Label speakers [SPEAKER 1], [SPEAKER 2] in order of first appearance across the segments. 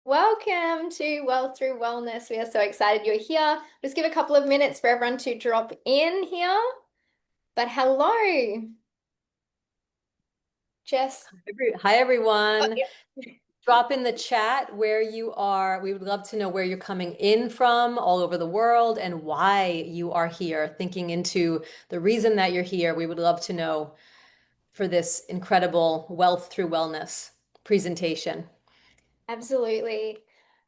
[SPEAKER 1] Welcome to Wealth Through Wellness. We are so excited you're here. Just give a couple of minutes for everyone to drop in here. But hello, Jess.
[SPEAKER 2] Hi,
[SPEAKER 1] Oh,
[SPEAKER 2] everyone.
[SPEAKER 1] yeah.
[SPEAKER 2] Drop in the chat where you are. We would love to know where you're coming in from all over the world and why you are here, thinking into the reason that you're here. We would love to know for this incredible Wealth Through Wellness presentation.
[SPEAKER 1] Absolutely.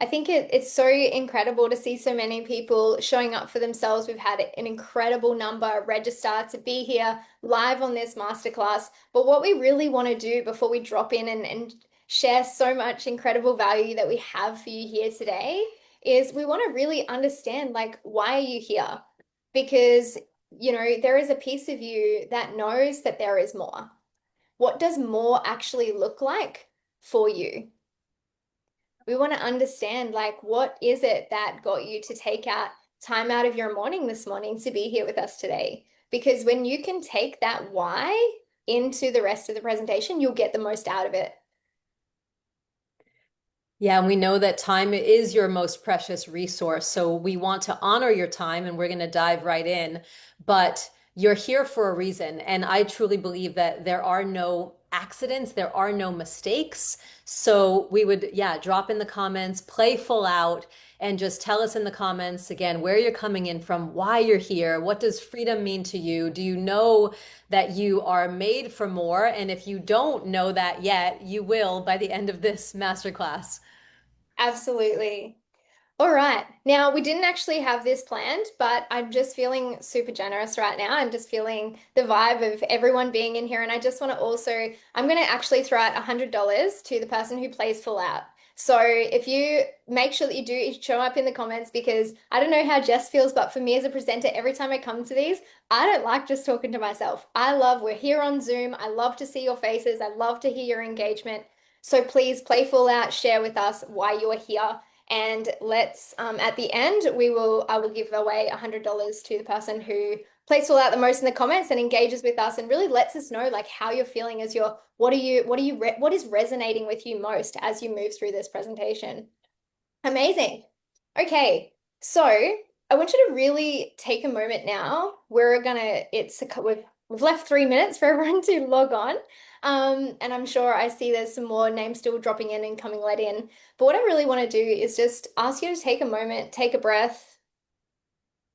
[SPEAKER 1] I think it's so incredible to see so many people showing up for themselves. We've had an incredible number register to be here live on this masterclass. But what we really want to do before we drop in and share so much incredible value that we have for you here today is we want to really understand like why are you here? Because there is a piece of you that knows that there is more. What does more actually look like for you? We want to understand like what is it that got you to take out time out of your morning this morning to be here with us today? Because when you can take that why into the rest of the presentation, you'll get the most out of it.
[SPEAKER 2] Yeah, and we know that time is your most precious resource. So we want to honor your time and we're going to dive right in. But you're here for a reason. And I truly believe that there are no accidents, there are no mistakes. So we would, yeah, drop in the comments, play full out, and just tell us in the comments again where you're coming in from, why you're here, what does freedom mean to you? Do you know that you are made for more? And if you don't know that yet, you will by the end of this masterclass.
[SPEAKER 1] Absolutely. All right. Now, we didn't actually have this planned, but I'm just feeling super generous right now. I'm just feeling the vibe of everyone being in here. And I just want to also, I'm going to actually throw out $100 to the person who plays full out. So if you make sure that you do show up in the comments, because I don't know how Jess feels, but for me as a presenter, every time I come to these, I don't like just talking to myself. We're here on Zoom. I love to see your faces. I love to hear your engagement. So please play full out, share with us why you're here. And let's at the end I will give away $100 to the person who plays all out the most in the comments and engages with us and really lets us know like how you're feeling as you're what is resonating with you most as you move through this presentation. Amazing. Okay, so I want you to really take a moment now. We've left 3 minutes for everyone to log on. And I'm sure I see there's some more names still dropping in and coming let in. But what I really want to do is just ask you to take a moment, take a breath,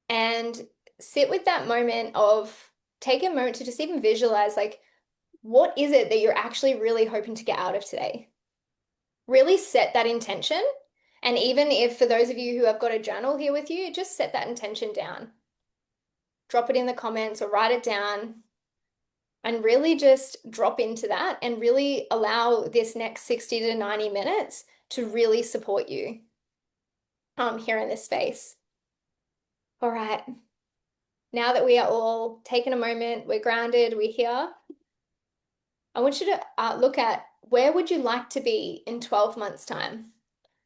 [SPEAKER 1] and sit with that moment of take a moment to just even visualize like what is it that you're actually really hoping to get out of today? Really set that intention. And even if for those of you who have got a journal here with you, just set that intention down. Drop it in the comments or write it down and really just drop into that and really allow this next 60 to 90 minutes to really support you here in this space. All right. Now that we are all taking a moment, we're grounded, we're here, I want you to look at where would you like to be in 12 months' time?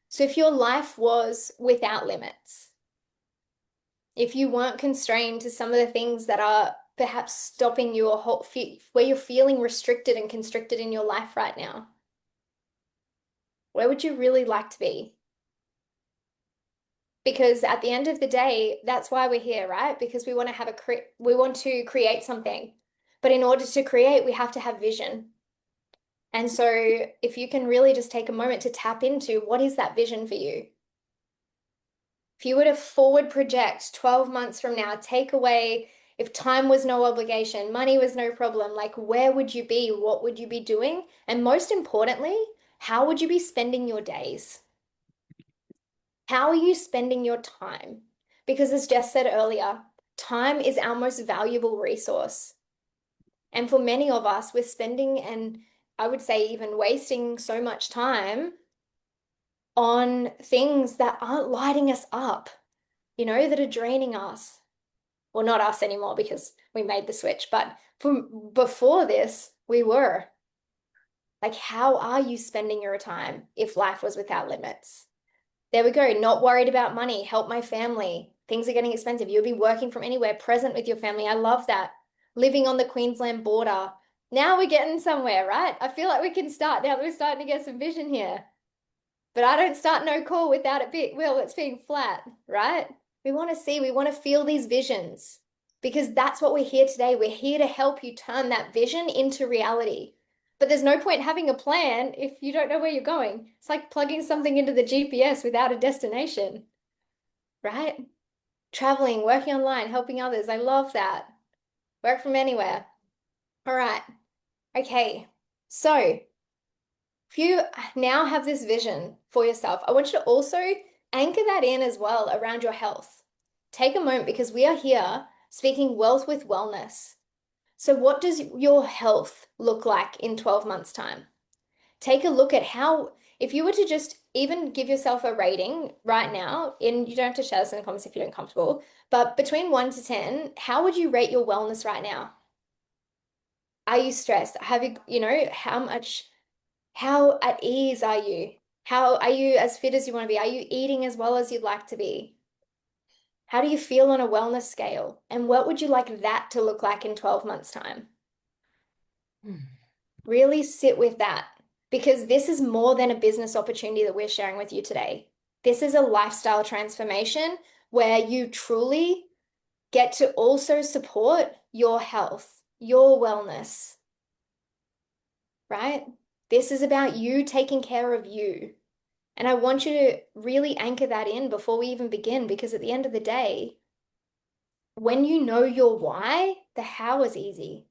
[SPEAKER 1] So if your life was without limits, if you weren't constrained to some of the things that are perhaps stopping you or where you're feeling restricted and constricted in your life right now, where would you really like to be? Because at the end of the day, that's why we're here, right? Because we want to we want to create something. But in order to create, we have to have vision. And so if you can really just take a moment to tap into what is that vision for you? If you were to forward project 12 months from now, take away if time was no obligation, money was no problem, like where would you be? What would you be doing? And most importantly, how would you be spending your days? How are you spending your time? Because as Jess said earlier, time is our most valuable resource. And for many of us, we're spending and I would say even wasting so much time on things that aren't lighting us up, that are draining us. Well, not us anymore because we made the switch, but from before this, we were. Like, how are you spending your time if life was without limits? There we go. Not worried about money, help my family. Things are getting expensive. You'll be working from anywhere, present with your family. I love that. Living on the Queensland border. Now we're getting somewhere, right? I feel like we can start now that we're starting to get some vision here. But I don't start no call without it being, well, it's being flat, right? We want to see, we want to feel these visions because that's what we're here today. We're here to help you turn that vision into reality. But there's no point having a plan if you don't know where you're going. It's like plugging something into the GPS without a destination, right? Traveling, working online, helping others. I love that. Work from anywhere. All right. Okay. So if you now have this vision for yourself, I want you to also anchor that in as well around your health. Take a moment because we are here speaking wealth with wellness. So, what does your health look like in 12 months' time? Take a look at how, if you were to just even give yourself a rating right now, and you don't have to share this in the comments if you don't comfortable, but between 1 to 10, how would you rate your wellness right now? Are you stressed? Have you, how much? How at ease are you? How are you as fit as you want to be? Are you eating as well as you'd like to be? How do you feel on a wellness scale? And what would you like that to look like in 12 months' time? Really sit with that because this is more than a business opportunity that we're sharing with you today. This is a lifestyle transformation where you truly get to also support your health, your wellness, right? This is about you taking care of you. And I want you to really anchor that in before we even begin, because at the end of the day, when you know your why, the how is easy.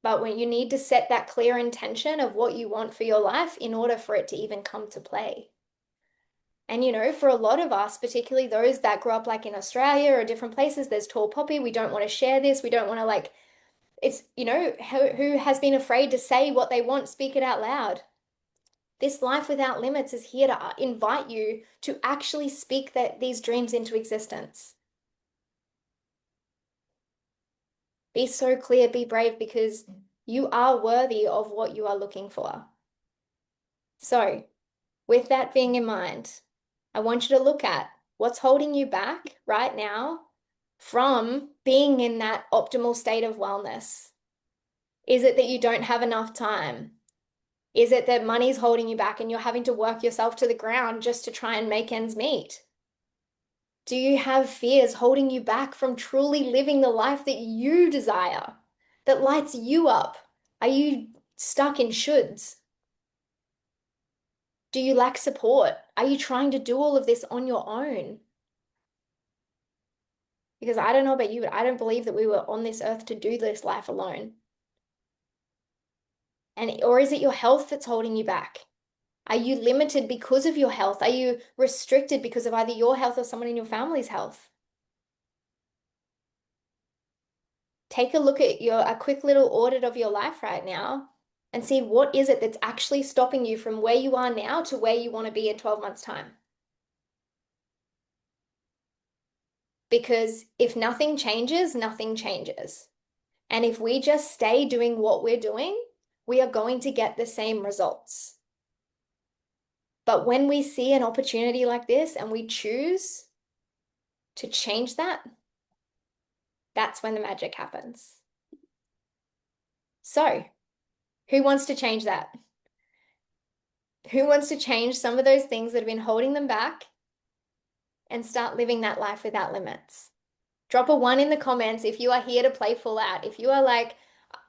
[SPEAKER 1] But when you need to set that clear intention of what you want for your life in order for it to even come to play. And for a lot of us, particularly those that grew up like in Australia or different places, there's tall poppy. We don't want to share this. We don't want to it's, who has been afraid to say what they want, speak it out loud. This Life Without Limits is here to invite you to actually speak these dreams into existence. Be so clear, be brave, because you are worthy of what you are looking for. So, with that being in mind, I want you to look at what's holding you back right now from being in that optimal state of wellness. Is it that you don't have enough time? Is it that money's holding you back and you're having to work yourself to the ground just to try and make ends meet? Do you have fears holding you back from truly living the life that you desire, that lights you up? Are you stuck in shoulds? Do you lack support? Are you trying to do all of this on your own? Because I don't know about you, but I don't believe that we were on this earth to do this life alone. Or is it your health that's holding you back? Are you limited because of your health? Are you restricted because of either your health or someone in your family's health? Take a look at a quick little audit of your life right now and see what is it that's actually stopping you from where you are now to where you want to be in 12 months' time. Because if nothing changes, nothing changes. And if we just stay doing what we're doing, we are going to get the same results. But when we see an opportunity like this and we choose to change that, that's when the magic happens. So, who wants to change that? Who wants to change some of those things that have been holding them back and start living that life without limits? Drop a 1 in the comments if you are here to play full out. If you are like,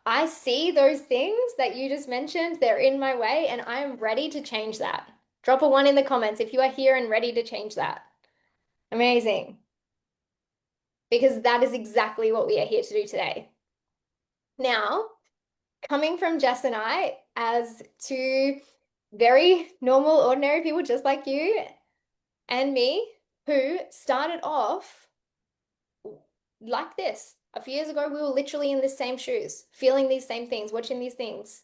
[SPEAKER 1] I see those things that you just mentioned, they're in my way, and I am ready to change that. Drop a 1 in the comments if you are here and ready to change that. Amazing. Because that is exactly what we are here to do today. Now, coming from Jess and I as two very normal, ordinary people just like you and me who started off like this. A few years ago, we were literally in the same shoes, feeling these same things, watching these things.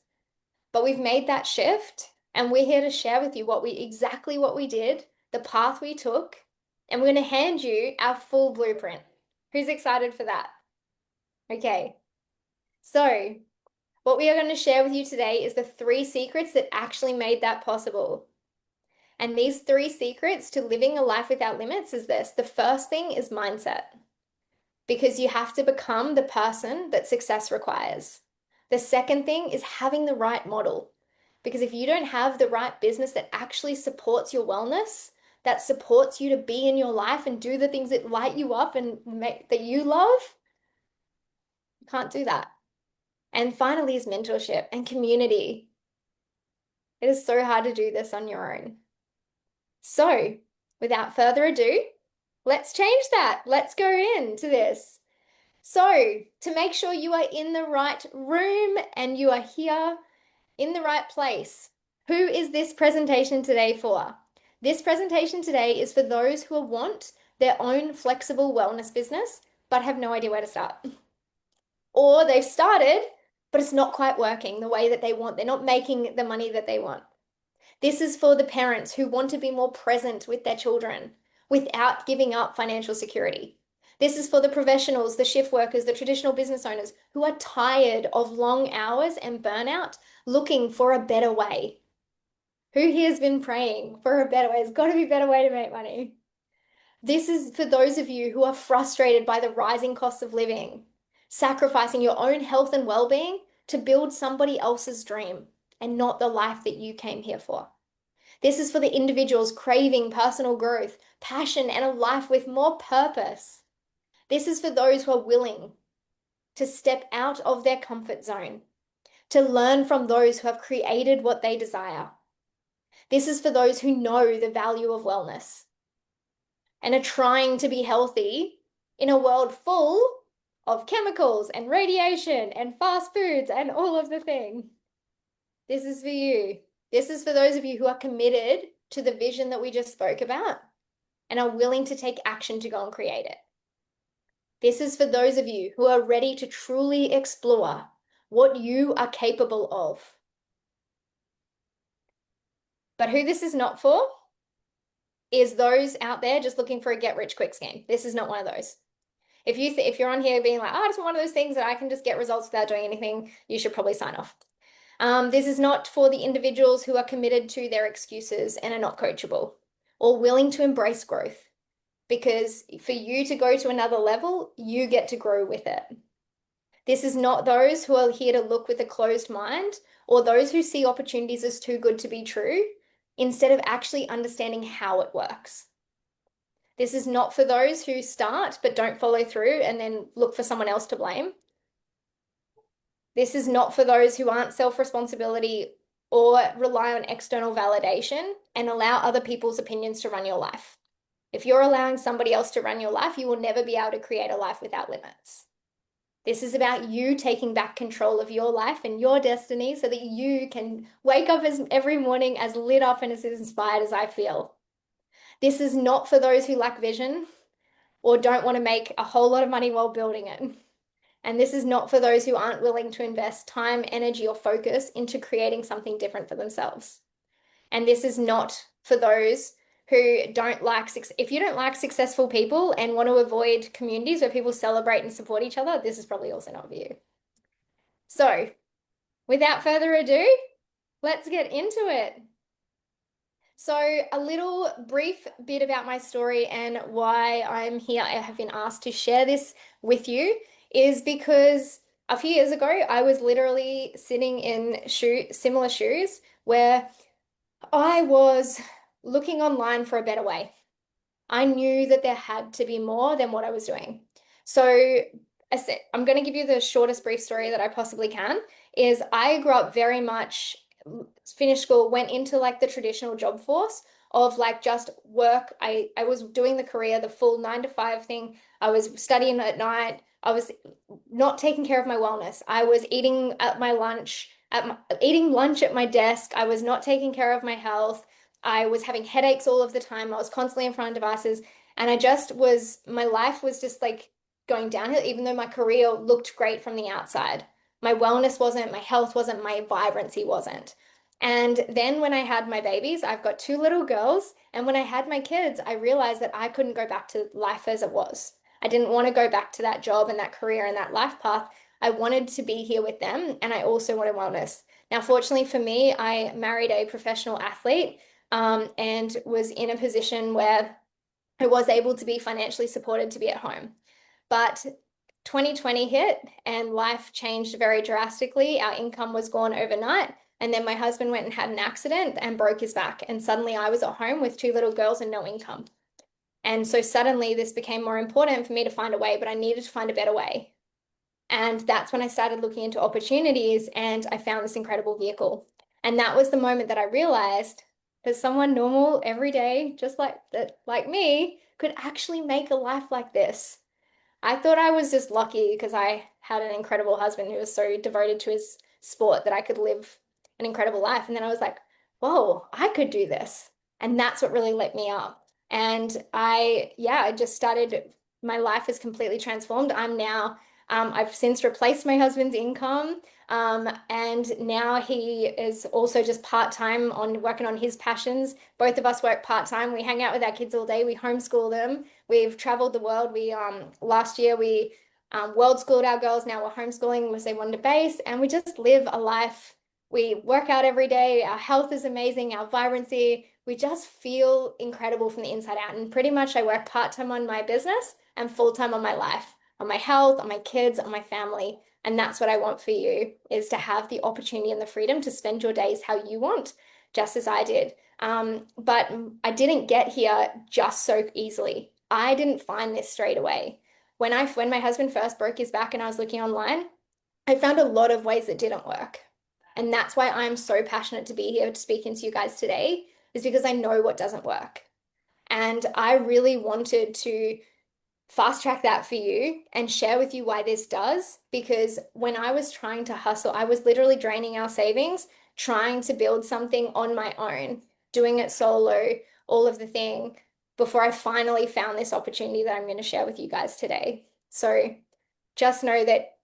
[SPEAKER 1] But we've made that shift and we're here to share with you exactly what we did, the path we took, and we're going to hand you our full blueprint. Who's excited for that? Okay. So, what we are going to share with you today is the 3 secrets that actually made that possible. And these 3 secrets to living a life without limits is this. The first thing is mindset, because you have to become the person that success requires. The second thing is having the right model. Because if you don't have the right business that actually supports your wellness, that supports you to be in your life and do the things that light you up and make that you love, you can't do that. And finally is mentorship and community. It is so hard to do this on your own. So, without further ado, let's change that. Let's go into this. So, to make sure you are in the right room and you are here in the right place, who is this presentation today for? This presentation today is for those who want their own flexible wellness business but have no idea where to start. Or they've started, but it's not quite working the way that they want. They're not making the money that they want. This is for the parents who want to be more present with their children without giving up financial security. This is for the professionals, the shift workers, the traditional business owners who are tired of long hours and burnout, looking for a better way. Who here has been praying for a better way? There's got to be a better way to make money. This is for those of you who are frustrated by the rising costs of living, sacrificing your own health and well-being to build somebody else's dream and not the life that you came here for. This is for the individuals craving personal growth, passion, and a life with more purpose. This is for those who are willing to step out of their comfort zone, to learn from those who have created what they desire. This is for those who know the value of wellness and are trying to be healthy in a world full of chemicals and radiation and fast foods and all of the things. This is for you. This is for those of you who are committed to the vision that we just spoke about and are willing to take action to go and create it. This is for those of you who are ready to truly explore what you are capable of. But who this is not for is those out there just looking for a get-rich-quick scheme. This is not one of those. If you're on here being like, oh, it's one of those things that I can just get results without doing anything, you should probably sign off. This is not for the individuals who are committed to their excuses and are not coachable or willing to embrace growth. Because for you to go to another level, you get to grow with it. This is not those who are here to look with a closed mind or those who see opportunities as too good to be true instead of actually understanding how it works. This is not for those who start but don't follow through and then look for someone else to blame. This is not for those who aren't self-responsibility or rely on external validation and allow other people's opinions to run your life. If you're allowing somebody else to run your life, you will never be able to create a life without limits. This is about you taking back control of your life and your destiny so that you can wake up every morning as lit up and as inspired as I feel. This is not for those who lack vision or don't want to make a whole lot of money while building it. And this is not for those who aren't willing to invest time, energy, or focus into creating something different for themselves. And this is not for those who don't like, if you don't like successful people and want to avoid communities where people celebrate and support each other, this is probably also not for you. So, without further ado, let's get into it. So, a little brief bit about my story and why I'm here. I have been asked to share this with you is because a few years ago, I was literally sitting in similar shoes where I was looking online for a better way. I knew that there had to be more than what I was doing. So I said, I'm going to give you the shortest brief story that I possibly can, is I grew up very much, finished school, went into like the traditional job force of like just work. I was doing the career, the full 9 to 5 thing. I was studying at night. I was not taking care of my wellness. I was eating at my lunch, eating lunch at my desk. I was not taking care of my health. I was having headaches all of the time. I was constantly in front of devices. And my life was just like going downhill, even though my career looked great from the outside. My wellness wasn't, my health wasn't, my vibrancy wasn't. And then when I had my babies, I've got 2 little girls. And when I had my kids, I realized that I couldn't go back to life as it was. I didn't want to go back to that job and that career and that life path. I wanted to be here with them. And I also wanted wellness. Now, fortunately for me, I married a professional athlete and was in a position where I was able to be financially supported to be at home. But 2020 hit and life changed very drastically. Our income was gone overnight. And then my husband went and had an accident and broke his back. And suddenly I was at home with two little girls and no income. And so suddenly this became more important for me to find a way, but I needed to find a better way. And that's when I started looking into opportunities and I found this incredible vehicle. And that was the moment that I realized that someone normal every day, just like me, could actually make a life like this. I thought I was just lucky because I had an incredible husband who was so devoted to his sport that I could live an incredible life. And then I was like, whoa, I could do this. And that's what really lit me up. And I just started, my life is completely transformed. I've since replaced my husband's income. And now he is also just part-time on working on his passions. Both of us work part-time. We hang out with our kids all day. We homeschool them. We've traveled the world. We last year we world schooled our girls. Now we're homeschooling because they wanted to base, and we just live a life. We work out every day. Our health is amazing. Our vibrancy. We just feel incredible from the inside out. And pretty much I work part-time on my business and full-time on my life, on my health, on my kids, on my family. And that's what I want for you is to have the opportunity and the freedom to spend your days how you want, just as I did. But I didn't get here just so easily. I didn't find this straight away. When my husband first broke his back and I was looking online, I found a lot of ways that didn't work. And that's why I'm so passionate to be here to speaking to you guys today, is because I know what doesn't work. And I really wanted to fast track that for you and share with you why this does. Because when I was trying to hustle, I was literally draining our savings, trying to build something on my own, doing it solo, all of the thing, before I finally found this opportunity that I'm going to share with you guys today. So just know that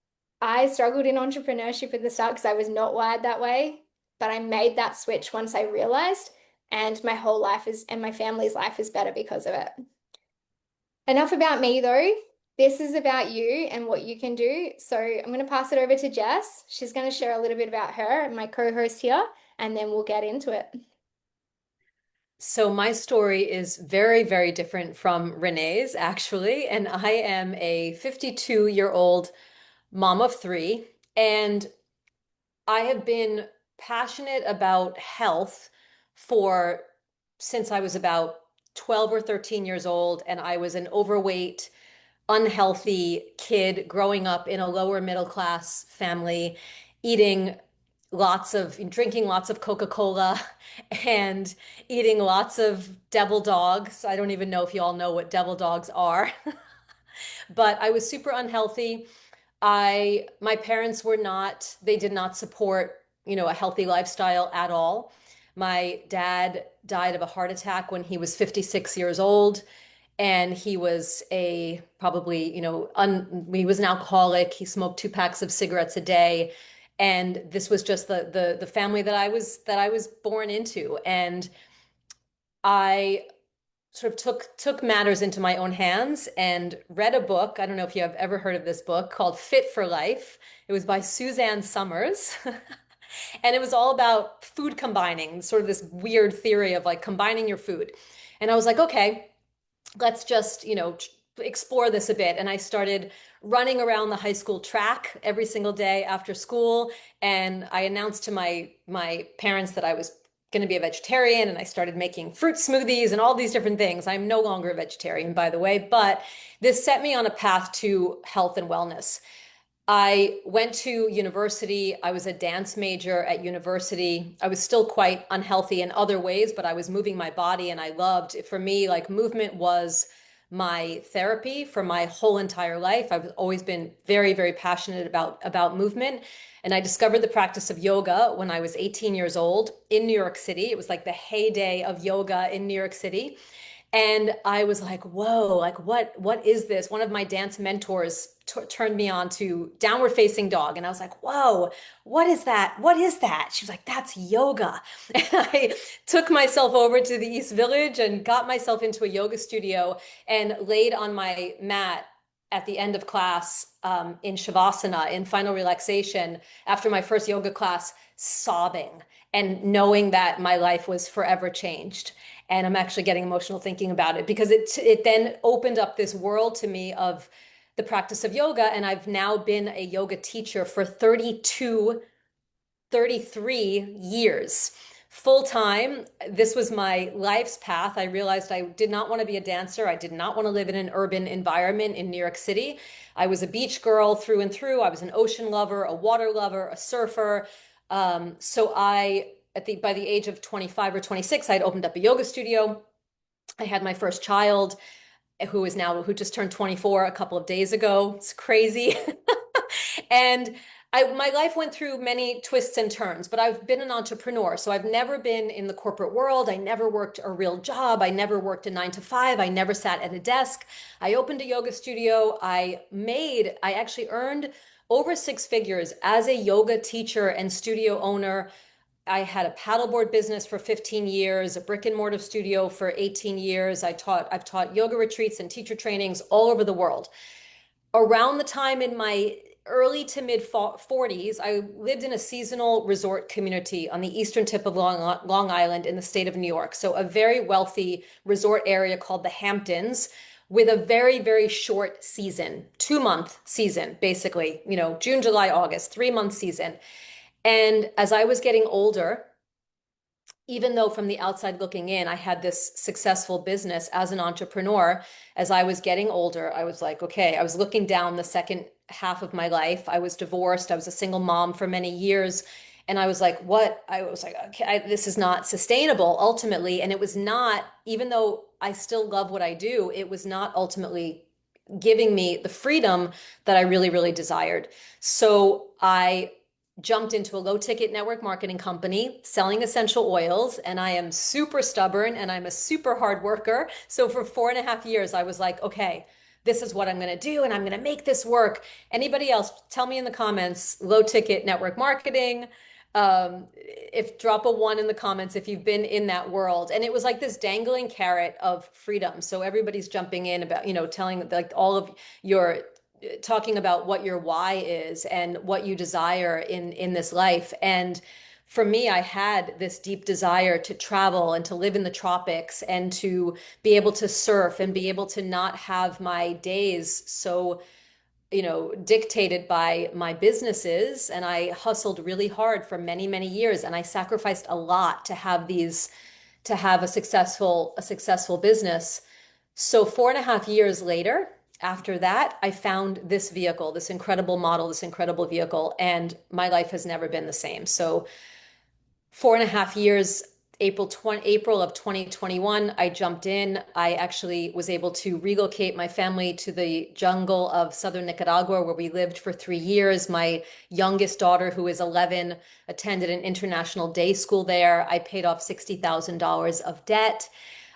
[SPEAKER 1] I struggled in entrepreneurship at the start because I was not wired that way, but I made that switch once I realized, and my whole life is, and my family's life is better because of it. Enough about me though. This is about you and what you can do. So I'm going to pass it over to Jess. She's going to share a little bit about her and my co-host here, and then we'll get into it.
[SPEAKER 2] So my story is very, very different from Renee's, actually. And I am a 52-year-old mom of three. And I have been passionate about health for since I was about 12 or 13 years old. And I was an overweight, unhealthy kid growing up in a lower middle class family, eating drinking lots of Coca-Cola and eating lots of devil dogs. I don't even know if you all know what devil dogs are, but I was super unhealthy. My parents they did not support, a healthy lifestyle at all. My dad died of a heart attack when he was 56 years old, and he was a probably, he was an alcoholic. He smoked 2 packs of cigarettes a day. And this was just the family that I was born into. And I sort of took matters into my own hands and read a book. I don't know if you have ever heard of this book called Fit for Life. It was by Suzanne Summers. And it was all about food combining, sort of this weird theory of like combining your food. And I was like, okay, let's just, explore this a bit. And I started running around the high school track every single day after school. And I announced to my parents that I was going to be a vegetarian, and I started making fruit smoothies and all these different things. I'm no longer a vegetarian, by the way, but this set me on a path to health and wellness. I went to university. I was a dance major at university. I was still quite unhealthy in other ways, but I was moving my body and I loved it. For me, like movement was my therapy for my whole entire life. I've always been very, very passionate about movement. And I discovered the practice of yoga when I was 18 years old in New York City. It was like the heyday of yoga in New York City. And I was like, whoa, like what is this? One of my dance mentors turned me on to downward facing dog. And I was like, whoa, what is that? What is that? She was like, that's yoga. And I took myself over to the East Village and got myself into a yoga studio and laid on my mat at the end of class in Shavasana, in final relaxation, after my first yoga class, sobbing and knowing that my life was forever changed. And I'm actually getting emotional thinking about it because it then opened up this world to me of the practice of yoga. And I've now been a yoga teacher for 32 33 years. Full time, this was my life's path. I realized I did not want to be a dancer. I did not want to live in an urban environment in New York City. I was a beach girl through and through. I was an ocean lover, a water lover, a surfer. So I, by the age of 25 or 26, I'd opened up a yoga studio. I had my first child, who just turned 24 a couple of days ago. It's crazy. And my life went through many twists and turns, but I've been an entrepreneur. So I've never been in the corporate world. I never worked a real job. I never worked a 9 to 5. I never sat at a desk. I opened a yoga studio. I actually earned over 6 figures as a yoga teacher and studio owner. I had a paddleboard business for 15 years, a brick and mortar studio for 18 years. I've taught yoga retreats and teacher trainings all over the world. Around the time in my early to mid 40s, I lived in a seasonal resort community on the eastern tip of Long Island in the state of New York. So a very wealthy resort area called the Hamptons with a very, very short season, 2 month season, basically, June, July, August, 3 month season. And as I was getting older, even though from the outside looking in, I had this successful business as an entrepreneur, as I was getting older, I was like, okay, I was looking down the second half of my life. I was divorced. I was a single mom for many years. And I was like, what? I was like, okay, this is not sustainable ultimately. And it was not, even though I still love what I do, it was not ultimately giving me the freedom that I really, really desired. So I jumped into a low ticket network marketing company selling essential oils. And I am super stubborn and I'm a super hard worker. So for 4.5 years, I was like, okay, this is what I'm going to do and I'm going to make this work. Anybody else, tell me in the comments, low ticket network marketing. If drop a 1 in the comments if you've been in that world. And it was like this dangling carrot of freedom. So everybody's jumping in about, telling like all of your talking about what your why is and what you desire in this life. And for me, I had this deep desire to travel and to live in the tropics and to be able to surf and be able to not have my days so dictated by my businesses. And I hustled really hard for many, many years. And I sacrificed a lot to have a successful business. So 4.5 years later, after that, I found this vehicle, this incredible model, this incredible vehicle, and my life has never been the same. So 4.5 years, April of 2021, I jumped in. I actually was able to relocate my family to the jungle of southern Nicaragua, where we lived for 3 years. My youngest daughter, who is 11, attended an international day school there. I paid off $60,000 of debt.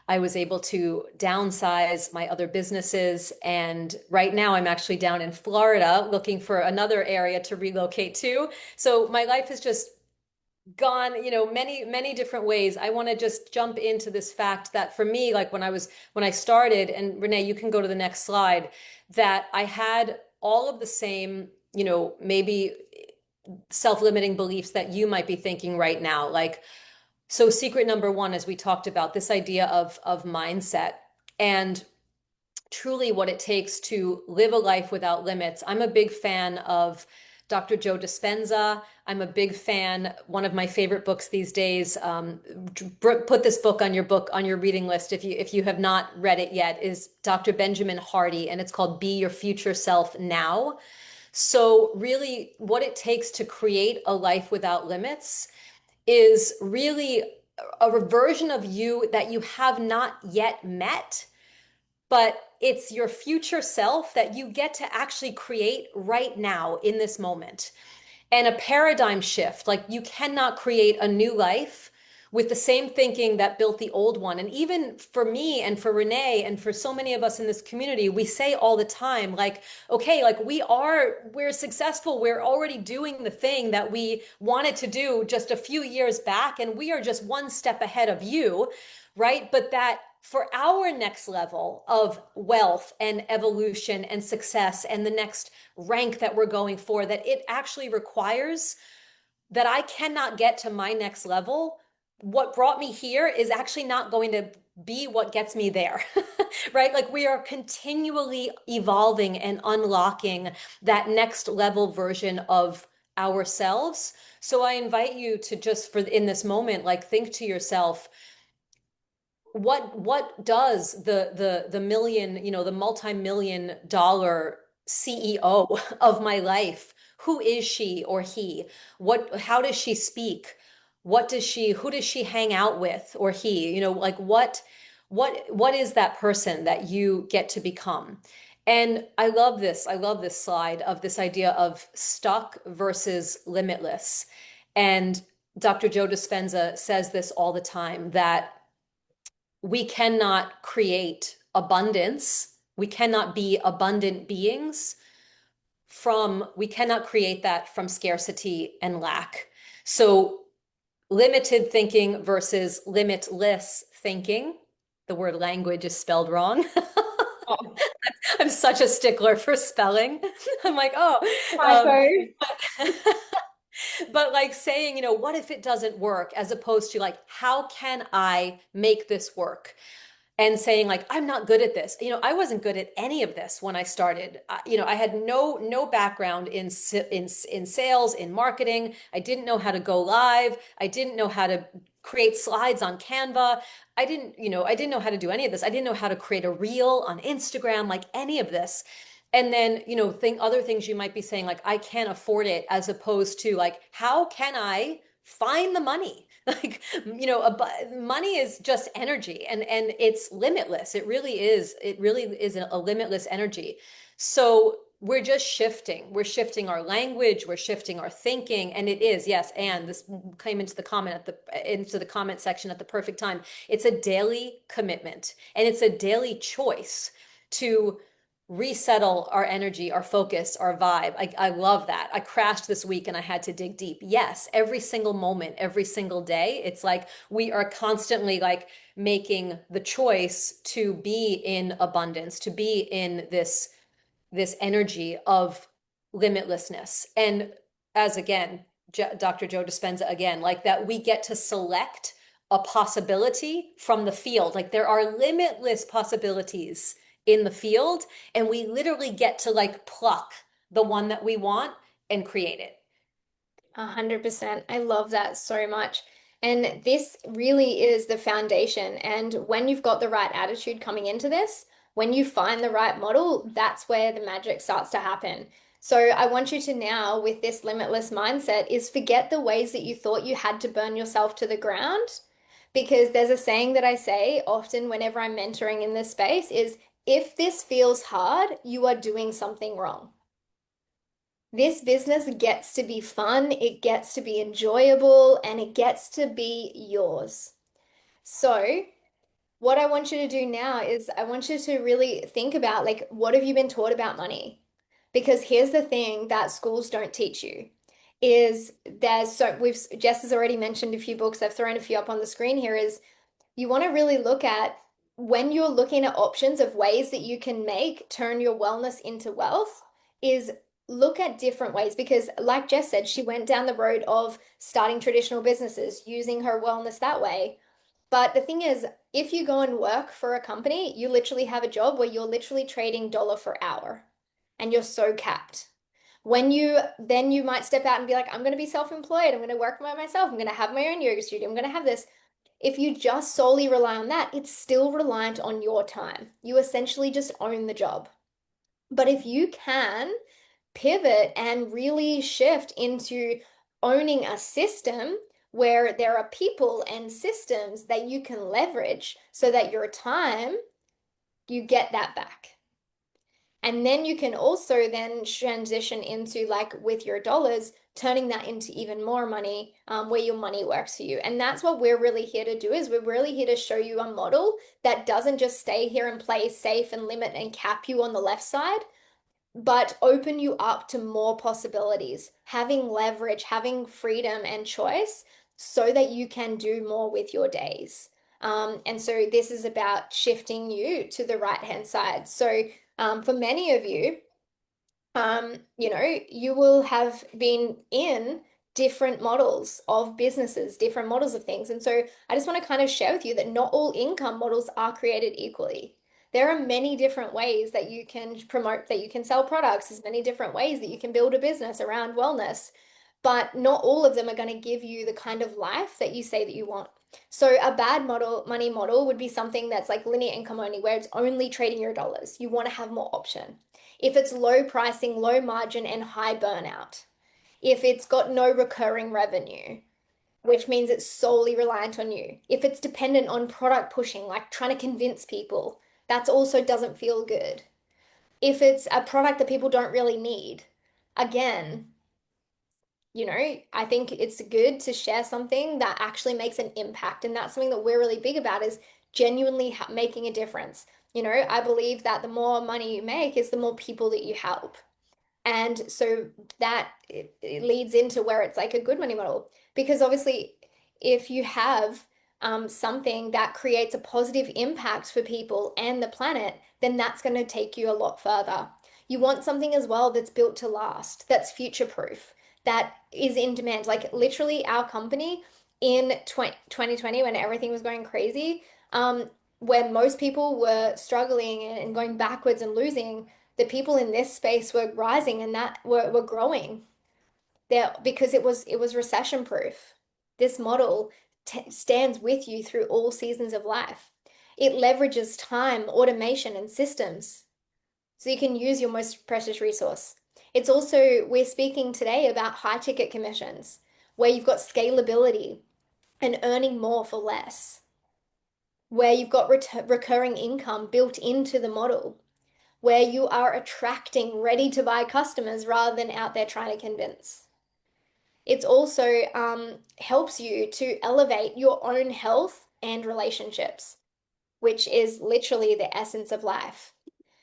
[SPEAKER 2] I was able to downsize my other businesses. And right now I'm actually down in Florida looking for another area to relocate to. So my life has just gone, many, many different ways. I want to just jump into this fact that for me, like when I started, and Renee, you can go to the next slide, that I had all of the same, maybe self-limiting beliefs that you might be thinking right now. Like, so secret number one, as we talked about, this idea of mindset and truly what it takes to live a life without limits. I'm a big fan of Dr. Joe Dispenza. I'm a big fan. One of my favorite books these days. Put this book on your reading list if you have not read it yet. Is Dr. Benjamin Hardy, and it's called "Be Your Future Self Now." So really, what it takes to create a life without limits is really a version of you that you have not yet met, but it's your future self that you get to actually create right now in this moment. And a paradigm shift, like you cannot create a new life with the same thinking that built the old one. And even for me and for Renee and for so many of us in this community, we say all the time, like, okay, like we're successful. We're already doing the thing that we wanted to do just a few years back. And we are just one step ahead of you, right? But that for our next level of wealth and evolution and success and the next rank that we're going for, that it actually requires that I cannot get to my next level. What brought me here is actually not going to be what gets me there, right? Like we are continually evolving and unlocking that next level version of ourselves. So I invite you to just for in this moment, like think to yourself, what does the million, the multi-million dollar CEO of my life, who is she or he? How does she speak? Who does she hang out with or he? Like what is that person that you get to become? And I love this. I love this slide of this idea of stuck versus limitless. And Dr. Joe Dispenza says this all the time that we cannot create abundance. We cannot be abundant beings we cannot create that from scarcity and lack. So, limited thinking versus limitless thinking. The word language is spelled wrong.
[SPEAKER 1] Oh,
[SPEAKER 2] I'm such a stickler for spelling. I'm like, oh,
[SPEAKER 1] typo.
[SPEAKER 2] but like saying, what if it doesn't work, as opposed to like, how can I make this work? And saying like, I'm not good at this. I wasn't good at any of this when I started. I had no background in sales, in marketing. I didn't know how to go live. I didn't know how to create slides on Canva. I didn't know how to do any of this. I didn't know how to create a reel on Instagram, like any of this. And then, think other things you might be saying, like, I can't afford it, as opposed to like, how can I find the money? Like, money is just energy, and it's limitless. It really is a limitless energy. So we're just shifting. We're shifting our language, we're shifting our thinking, and it is, yes, and this came into the comment section at the perfect time. It's a daily commitment, and it's a daily choice to resettle our energy, our focus, our vibe. I love that. I crashed this week and I had to dig deep. Yes, every single moment, every single day, it's like we are constantly like making the choice to be in abundance, to be in this energy of limitlessness. And as again, Dr. Joe Dispenza again, like that we get to select a possibility from the field. Like there are limitless possibilities in the field, and we literally get to like pluck the one that we want and create it.
[SPEAKER 1] 100%. I love that so much. And this really is the foundation. And when you've got the right attitude coming into this, when you find the right model, that's where the magic starts to happen. So I want you to now, with this limitless mindset, is forget the ways that you thought you had to burn yourself to the ground. Because there's a saying that I say often whenever I'm mentoring in this space is, if this feels hard, you are doing something wrong. This business gets to be fun, it gets to be enjoyable, and it gets to be yours. So, what I want you to do now is I want you to really think about like, what have you been taught about money? Because here's the thing that schools don't teach you is Jess has already mentioned a few books, I've thrown a few up on the screen here, is you want to really look at when you're looking at options of ways that you can turn your wellness into wealth, is look at different ways. Because like Jess said, she went down the road of starting traditional businesses, using her wellness that way. But the thing is, if you go and work for a company, you literally have a job where you're literally trading dollar for hour and you're so capped. You might step out and be like, I'm going to be self-employed. I'm going to work by myself. I'm going to have my own yoga studio. I'm going to have this. If you just solely rely on that, it's still reliant on your time. You essentially just own the job. But if you can pivot and really shift into owning a system where there are people and systems that you can leverage so that your time, you get that back. And then you can also then transition into like with your dollars, turning that into even more money, where your money works for you. And that's what we're really here to do is we're really here to show you a model that doesn't just stay here and play safe and limit and cap you on the left side, but open you up to more possibilities, having leverage, having freedom and choice so that you can do more with your days. And so this is about shifting you to the right hand side. So for many of you, you will have been in different models of businesses, different models of things. And so I just want to kind of share with you that not all income models are created equally. There are many different ways that you can promote, that you can sell products. There's many different ways that you can build a business around wellness. but not all of them are going to give you the kind of life that you say that you want. So a bad money model would be something that's like linear income only, where it's only trading your dollars. You want to have more option. If it's low pricing, low margin, and high burnout, if it's got no recurring revenue, which means it's solely reliant on you. If it's dependent on product pushing, like trying to convince people, that also doesn't feel good. If it's a product that people don't really need, again, I think it's good to share something that actually makes an impact. And that's something that we're really big about is genuinely making a difference. I believe that the more money you make is the more people that you help. And so that it leads into where it's like a good money model. Because obviously, if you have something that creates a positive impact for people and the planet, then that's going to take you a lot further. You want something as well that's built to last, that's future proof, that is in demand. Like literally, our company in 2020, when everything was going crazy, when most people were struggling and going backwards and losing, the people in this space were rising and that were growing there because it was recession proof. This model stands with you through all seasons of life. It leverages time, automation, and systems so you can use your most precious resource. It's also, we're speaking today about high ticket commissions where you've got scalability and earning more for less, where you've got recurring income built into the model, where you are attracting ready to buy customers rather than out there trying to convince. It's also helps you to elevate your own health and relationships, which is literally the essence of life.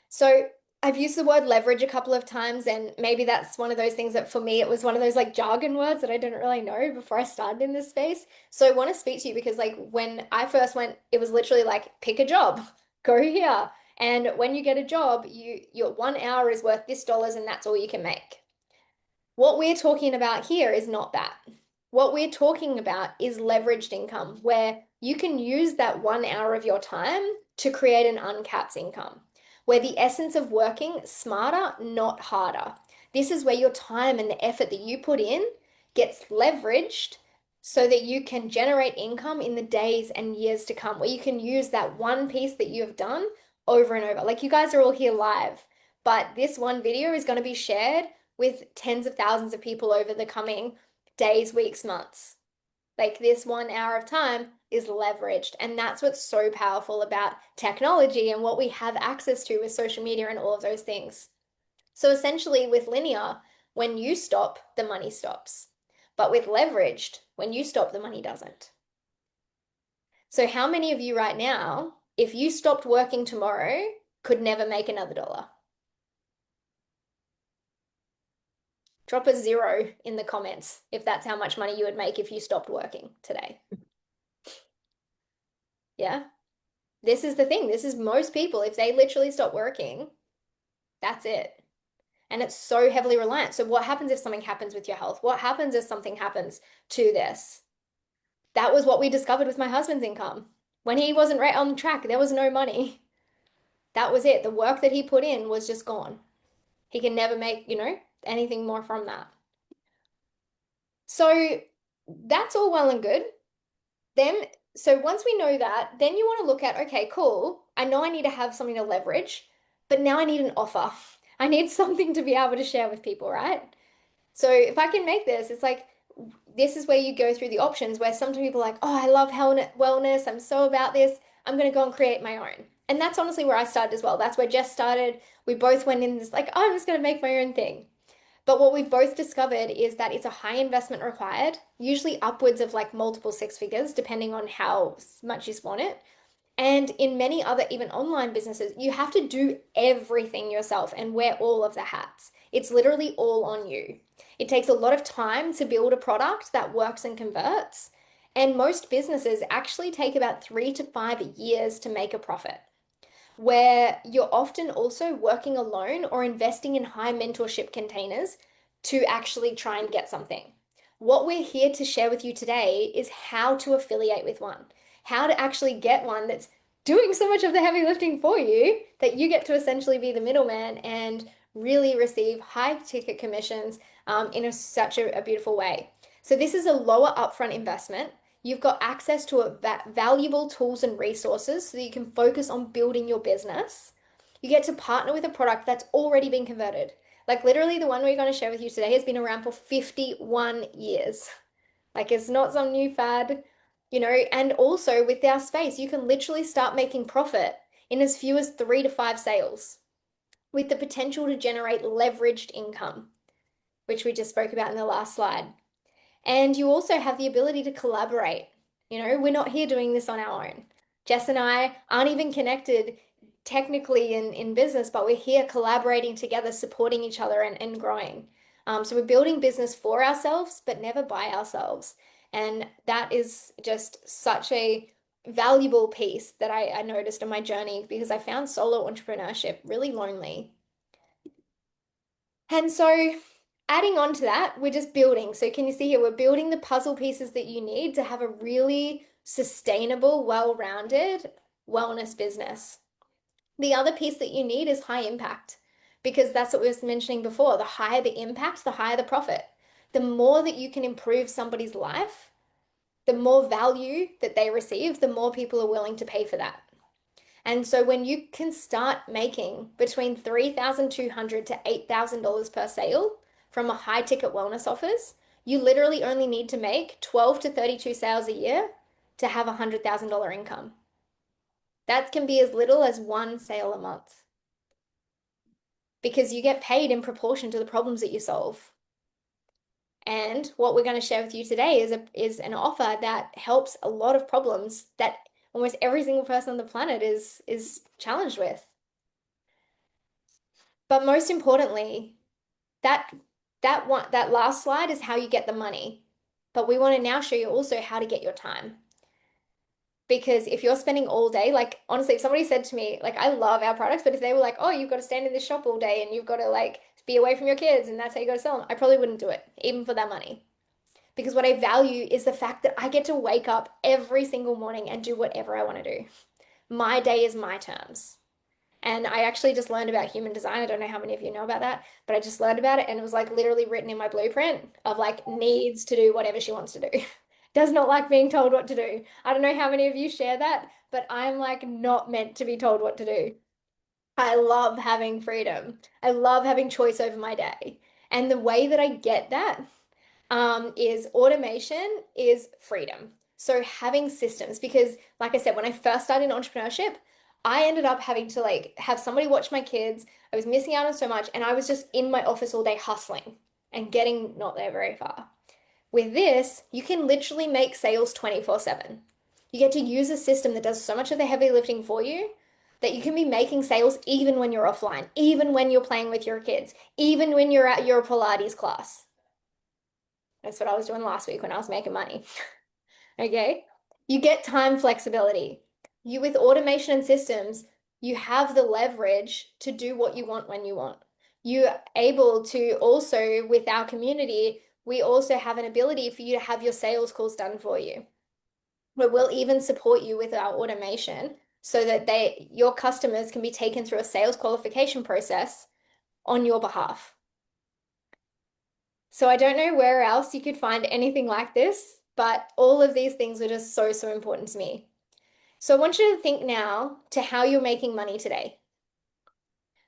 [SPEAKER 1] So I've used the word leverage a couple of times, and maybe that's one of those things that for me, it was one of those like jargon words that I didn't really know before I started in this space. So I want to speak to you because like when I first went, it was literally like pick a job, go here. And when you get a job, your 1 hour is worth this dollars and that's all you can make. What we're talking about here is not that. What we're talking about is leveraged income, where you can use that 1 hour of your time to create an uncapped income, where the essence of working smarter, not harder. This is where your time and the effort that you put in gets leveraged so that you can generate income in the days and years to come, where you can use that one piece that you have done over and over. Like you guys are all here live, but this one video is going to be shared with tens of thousands of people over the coming days, weeks, months. Like this 1 hour of time is leveraged. And that's what's so powerful about technology and what we have access to with social media and all of those things. So essentially, with linear, when you stop, the money stops. But with leveraged, when you stop, the money doesn't. So, how many of you right now, if you stopped working tomorrow, could never make another dollar? Drop a 0 in the comments if that's how much money you would make if you stopped working today. Yeah. This is the thing. This is most people. If they literally stop working, that's it. And it's so heavily reliant. So what happens if something happens with your health? What happens if something happens to this? That was what we discovered with my husband's income. When he wasn't right on track, there was no money. That was it. The work that he put in was just gone. He can never make, anything more from that. So that's all well and good. Then, so once we know that, then you want to look at, okay, cool. I know I need to have something to leverage, but now I need an offer. I need something to be able to share with people, right? So if I can make this, it's like this is where you go through the options where sometimes people are like, oh, I love wellness. I'm so about this. I'm going to go and create my own. And that's honestly where I started as well. That's where Jess started. We both went in this like, oh, I'm just going to make my own thing. But what we've both discovered is that it's a high investment required, usually upwards of like multiple six figures, depending on how much you want it. And in many other, even online businesses, you have to do everything yourself and wear all of the hats. It's literally all on you. It takes a lot of time to build a product that works and converts. And most businesses actually take about 3 to 5 years to make a profit, where you're often also working alone or investing in high mentorship containers to actually try and get something. What we're here to share with you today is how to affiliate with one, how to actually get one that's doing so much of the heavy lifting for you that you get to essentially be the middleman and really receive high ticket commissions, in such a beautiful way. So this is a lower upfront investment. You've got access to valuable tools and resources so that you can focus on building your business. You get to partner with a product that's already been converted. Like literally the one we're going to share with you today has been around for 51 years. Like it's not some new fad, and also with our space, you can literally start making profit in as few as 3 to 5 sales with the potential to generate leveraged income, which we just spoke about in the last slide. And you also have the ability to collaborate. We're not here doing this on our own. Jess and I aren't even connected technically in business, but we're here collaborating together, supporting each other and growing. So we're building business for ourselves, but never by ourselves. And that is just such a valuable piece that I noticed on my journey because I found solo entrepreneurship really lonely. And so adding on to that, we're just building. So can you see here, we're building the puzzle pieces that you need to have a really sustainable, well-rounded wellness business. The other piece that you need is high impact because that's what we were mentioning before. The higher the impact, the higher the profit. The more that you can improve somebody's life, the more value that they receive, the more people are willing to pay for that. And so when you can start making between $3,200 to $8,000 per sale from a high ticket wellness offers, you literally only need to make 12 to 32 sales a year to have a $100,000 income. That can be as little as one sale a month because you get paid in proportion to the problems that you solve. And what we're going to share with you today is an offer that helps a lot of problems that almost every single person on the planet is challenged with. But most importantly, that that last slide is how you get the money. But we want to now show you also how to get your time. Because if you're spending all day, like honestly, if somebody said to me, like I love our products, but if they were like, oh, you've got to stand in this shop all day and you've got to like be away from your kids and that's how you got to sell them, I probably wouldn't do it, even for that money. Because what I value is the fact that I get to wake up every single morning and do whatever I want to do. My day is my terms. And I actually just learned about human design. I don't know how many of you know about that, but I just learned about it and it was like literally written in my blueprint of like needs to do whatever she wants to do. Does not like being told what to do. I don't know how many of you share that, but I'm like not meant to be told what to do. I love having freedom. I love having choice over my day. And the way that I get that is automation is freedom. So having systems, because like I said, when I first started in entrepreneurship, I ended up having to like have somebody watch my kids. I was missing out on so much, and I was just in my office all day hustling and getting not there very far. With this, you can literally make sales 24/7. You get to use a system that does so much of the heavy lifting for you that you can be making sales even when you're offline, even when you're playing with your kids, even when you're at your Pilates class. That's what I was doing last week when I was making money. Okay. You get time flexibility. You, with automation and systems, you have the leverage to do what you want when you want. You're able to also, with our community, we also have an ability for you to have your sales calls done for you. But we'll even support you with our automation so that your customers can be taken through a sales qualification process on your behalf. So I don't know where else you could find anything like this, but all of these things are just so, so important to me. So I want you to think now to how you're making money today.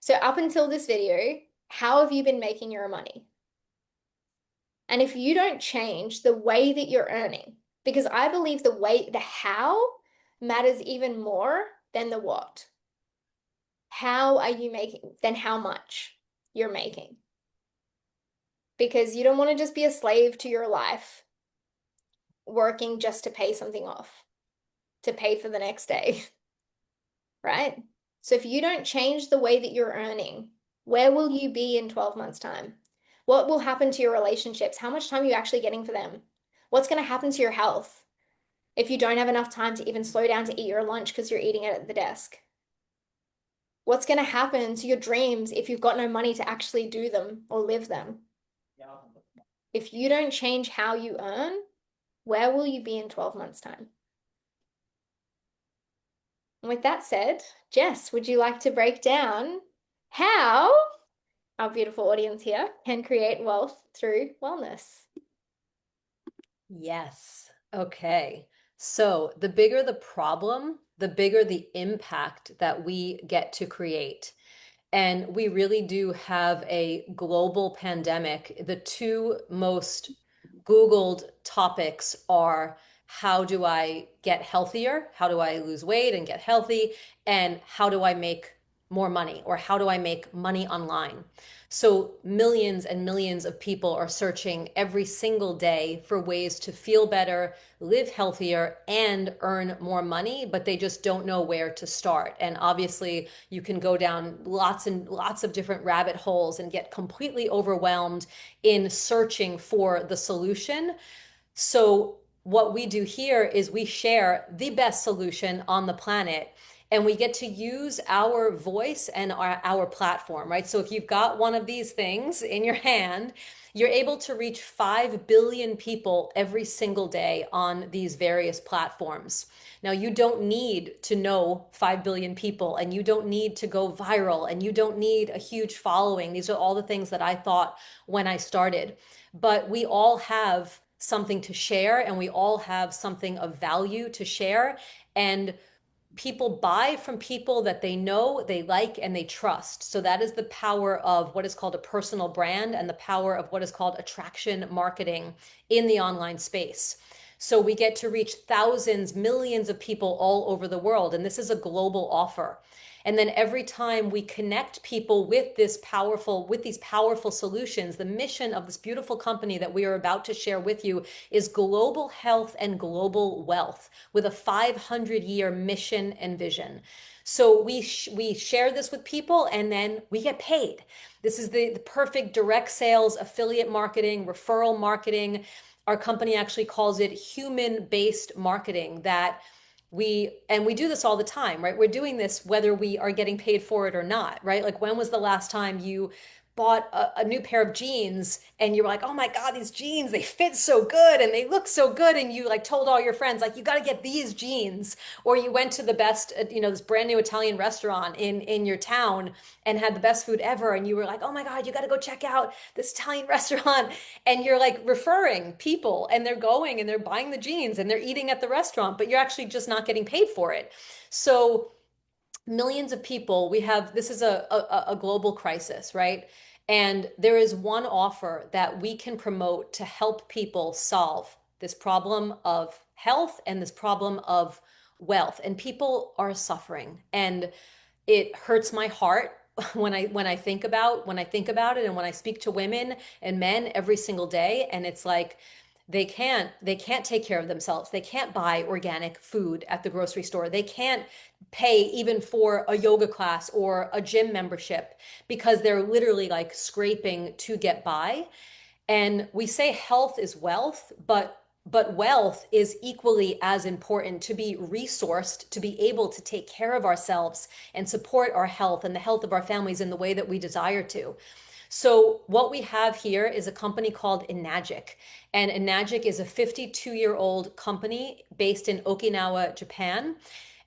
[SPEAKER 1] So up until this video, how have you been making your money? And if you don't change the way that you're earning, because I believe the how matters even more than the what. How are you making, then how much you're making? Because you don't want to just be a slave to your life working just to pay something off, to pay for the next day, right? So if you don't change the way that you're earning, where will you be in 12 months' time? What will happen to your relationships? How much time are you actually getting for them? What's going to happen to your health if you don't have enough time to even slow down to eat your lunch because you're eating it at the desk? What's going to happen to your dreams if you've got no money to actually do them or live them? If you don't change how you earn, where will you be in 12 months' time? And with that said, Jess, would you like to break down how our beautiful audience here can create wealth through wellness.
[SPEAKER 2] Yes. Okay. So the bigger the problem, the bigger the impact that we get to create. And we really do have a global pandemic. The two most Googled topics are how do I get healthier? How do I lose weight and get healthy? And how do I make more money? Or how do I make money online? So millions and millions of people are searching every single day for ways to feel better, live healthier, and earn more money, but they just don't know where to start. And obviously, you can go down lots and lots of different rabbit holes and get completely overwhelmed in searching for the solution. So, what we do here is we share the best solution on the planet, and we get to use our voice and our platform, right? So, if you've got one of these things in your hand, you're able to reach 5 billion people every single day on these various platforms. Now, you don't need to know 5 billion people, and you don't need to go viral, and you don't need a huge following. These are all the things that I thought when I started. But we all have something to share, and we all have something of value to share. And people buy from people that they know, they like, and they trust. So that is the power of what is called a personal brand and the power of what is called attraction marketing in the online space. So we get to reach thousands, millions of people all over the world. And this is a global offer. And then every time we connect people with these powerful solutions, the mission of this beautiful company that we are about to share with you is global health and global wealth with a 500-year mission and vision. So we share this with people, and then we get paid. This is the perfect direct sales, affiliate marketing, referral marketing. Our company actually calls it human-based marketing, that we do this all the time, right? We're doing this whether we are getting paid for it or not, right? Like, when was the last time you bought a new pair of jeans and you were like, oh my God, these jeans, they fit so good and they look so good. And you like told all your friends, like, you got to get these jeans. Or you went to the best, this brand new Italian restaurant in your town and had the best food ever. And you were like, oh my God, you got to go check out this Italian restaurant. And you're like referring people, and they're going and they're buying the jeans and they're eating at the restaurant, but you're actually just not getting paid for it. So millions of people, we have, this is a global crisis, right? And there is one offer that we can promote to help people solve this problem of health and this problem of wealth. And people are suffering, and it hurts my heart when I think about it, and when I speak to women and men every single day. And it's like they can't take care of themselves. They can't buy organic food at the grocery store. They can't pay even for a yoga class or a gym membership, because they're literally like scraping to get by. And we say health is wealth, but wealth is equally as important, to be resourced, to be able to take care of ourselves and support our health and the health of our families in the way that we desire to. So what we have here is a company called Enagic. And Enagic is a 52-year-old company based in Okinawa, Japan.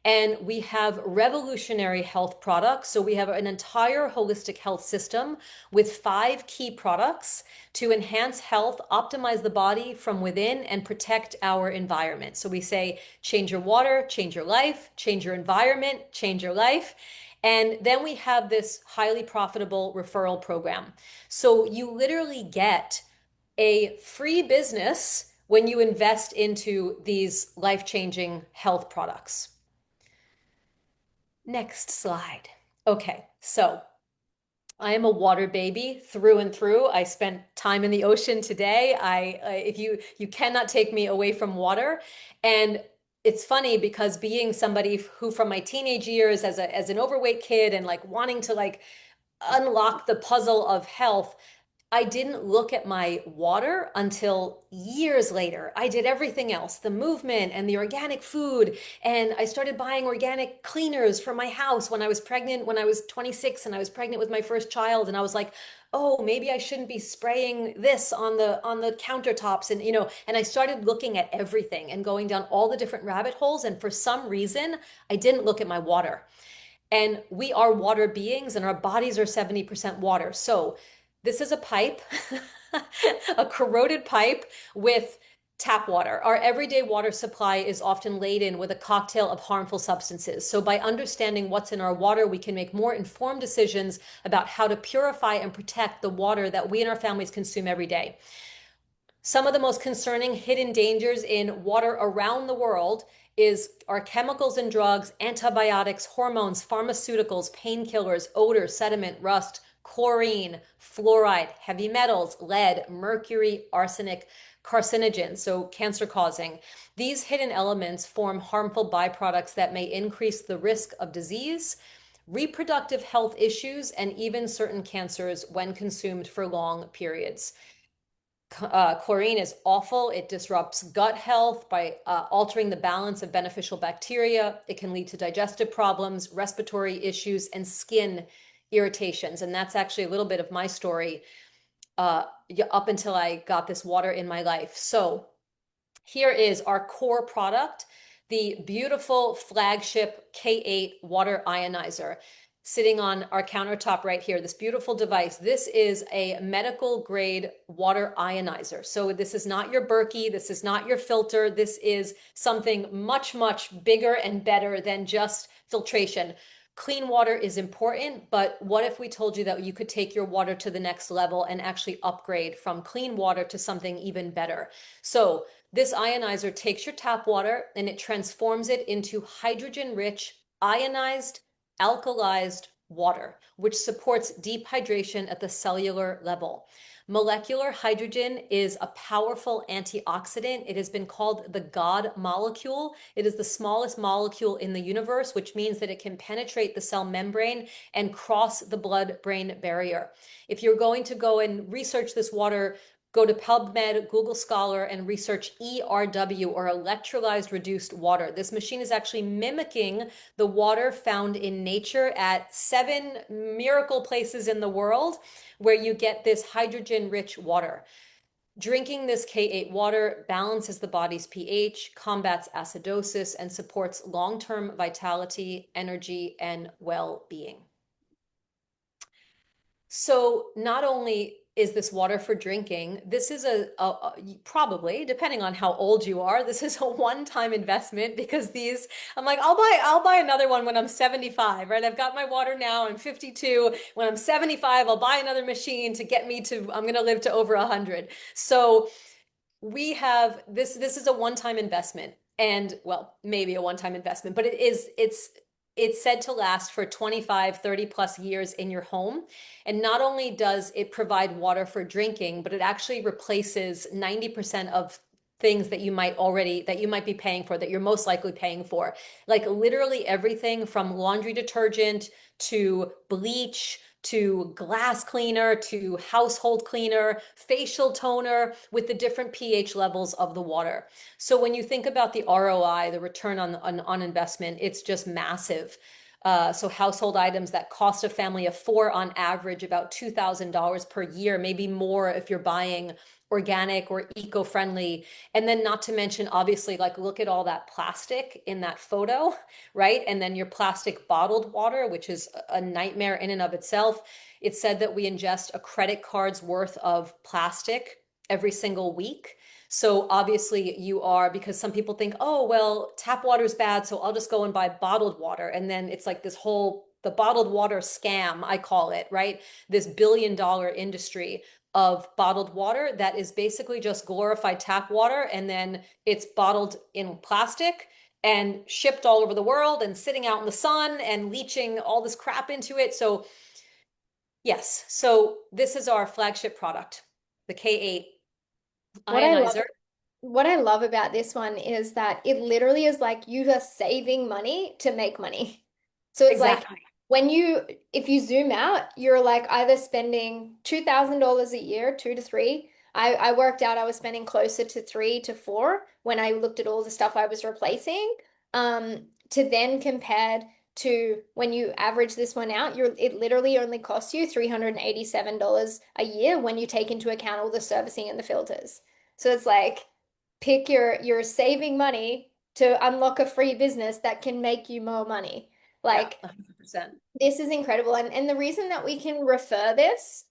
[SPEAKER 2] And we have revolutionary health products. So we have an entire holistic health system with 5 key products to enhance health, optimize the body from within, and protect our environment. So we say, change your water, change your life, change your environment, change your life. And then we have this highly profitable referral program. So you literally get a free business when you invest into these life-changing health products. Next slide. Okay, so I am a water baby through and through. I spent time in the ocean today. If you cannot take me away from water. And it's funny because being somebody who from my teenage years as an overweight kid and like wanting to like unlock the puzzle of health, I didn't look at my water until years later. I did everything else, the movement and the organic food. And I started buying organic cleaners for my house when I was pregnant, when I was 26 and I was pregnant with my first child. And I was like, oh, maybe I shouldn't be spraying this on the countertops. And, and I started looking at everything and going down all the different rabbit holes. And for some reason, I didn't look at my water. And we are water beings and our bodies are 70% water. So this is a pipe, a corroded pipe with tap water. Our everyday water supply is often laden with a cocktail of harmful substances. So by understanding what's in our water, we can make more informed decisions about how to purify and protect the water that we and our families consume every day. Some of the most concerning hidden dangers in water around the world are chemicals and drugs, antibiotics, hormones, pharmaceuticals, painkillers, odor, sediment, rust, chlorine, fluoride, heavy metals, lead, mercury, arsenic, carcinogens, so cancer causing. These hidden elements form harmful byproducts that may increase the risk of disease, reproductive health issues, and even certain cancers when consumed for long periods. Chlorine is awful. It disrupts gut health by altering the balance of beneficial bacteria. It can lead to digestive problems, respiratory issues, and skin irritations. And that's actually a little bit of my story up until I got this water in my life. So here is our core product, the beautiful flagship K8 water ionizer sitting on our countertop right here, this beautiful device. This is a medical grade water ionizer. So this is not your Berkey, this is not your filter, this is something much, much bigger and better than just filtration. Clean water is important, but what if we told you that you could take your water to the next level and actually upgrade from clean water to something even better? So this ionizer takes your tap water and it transforms it into hydrogen-rich, ionized, alkalized water, which supports deep hydration at the cellular level. Molecular hydrogen is a powerful antioxidant. It has been called the God molecule. It is the smallest molecule in the universe, which means that it can penetrate the cell membrane and cross the blood-brain barrier. If you're going to go and research this water, go to PubMed, Google Scholar, and research ERW, or electrolyzed reduced water. This machine is actually mimicking the water found in nature at 7 miracle places in the world where you get this hydrogen-rich water. Drinking this K8 water balances the body's pH, combats acidosis, and supports long-term vitality, energy, and well-being. So not only is this water for drinking, this is probably, depending on how old you are, this is a one-time investment because these, I'm like, I'll buy another one when I'm 75, right? I've got my water now, I'm 52. When I'm 75, I'll buy another machine to get me to, I'm gonna live to over 100. So we have this is a one-time investment, and well, maybe a one-time investment, but it's said to last for 25, 30 plus years in your home. And not only does it provide water for drinking, but it actually replaces 90% of things that you might be paying for, that you're most likely paying for. Like literally everything from laundry detergent to bleach to glass cleaner to household cleaner, facial toner with the different pH levels of the water. So when you think about the ROI, the return on investment, it's just massive. So household items that cost a family of four on average about $2,000 per year, maybe more if you're buying organic or eco-friendly. And then not to mention, obviously, like look at all that plastic in that photo, right? And then your plastic bottled water, which is a nightmare in and of itself. It's said that we ingest a credit card's worth of plastic every single week. So obviously you are, because some people think, oh, well, tap water is bad, so I'll just go and buy bottled water. And then it's like this whole, the bottled water scam, I call it, right? This billion-dollar industry of bottled water that is basically just glorified tap water, and then it's bottled in plastic and shipped all over the world and sitting out in the sun and leaching all this crap into it. So yes, so this is our flagship product, the K8
[SPEAKER 1] What I love
[SPEAKER 2] ionizer.
[SPEAKER 1] what I love about this one is that it literally is like you are saving money to make money. So it's like
[SPEAKER 2] Exactly.
[SPEAKER 1] when if you zoom out, you're like either spending $2,000 a year, two to three. I worked out I was spending closer to three to four when I looked at all the stuff I was replacing. To then compared to when you average this one out, it literally only costs you $387 a year when you take into account all the servicing and the filters. So it's like you're saving money to unlock a free business that can make you more money.
[SPEAKER 2] Yeah,
[SPEAKER 1] Like,
[SPEAKER 2] 100%.
[SPEAKER 1] this is incredible. And the reason that we can refer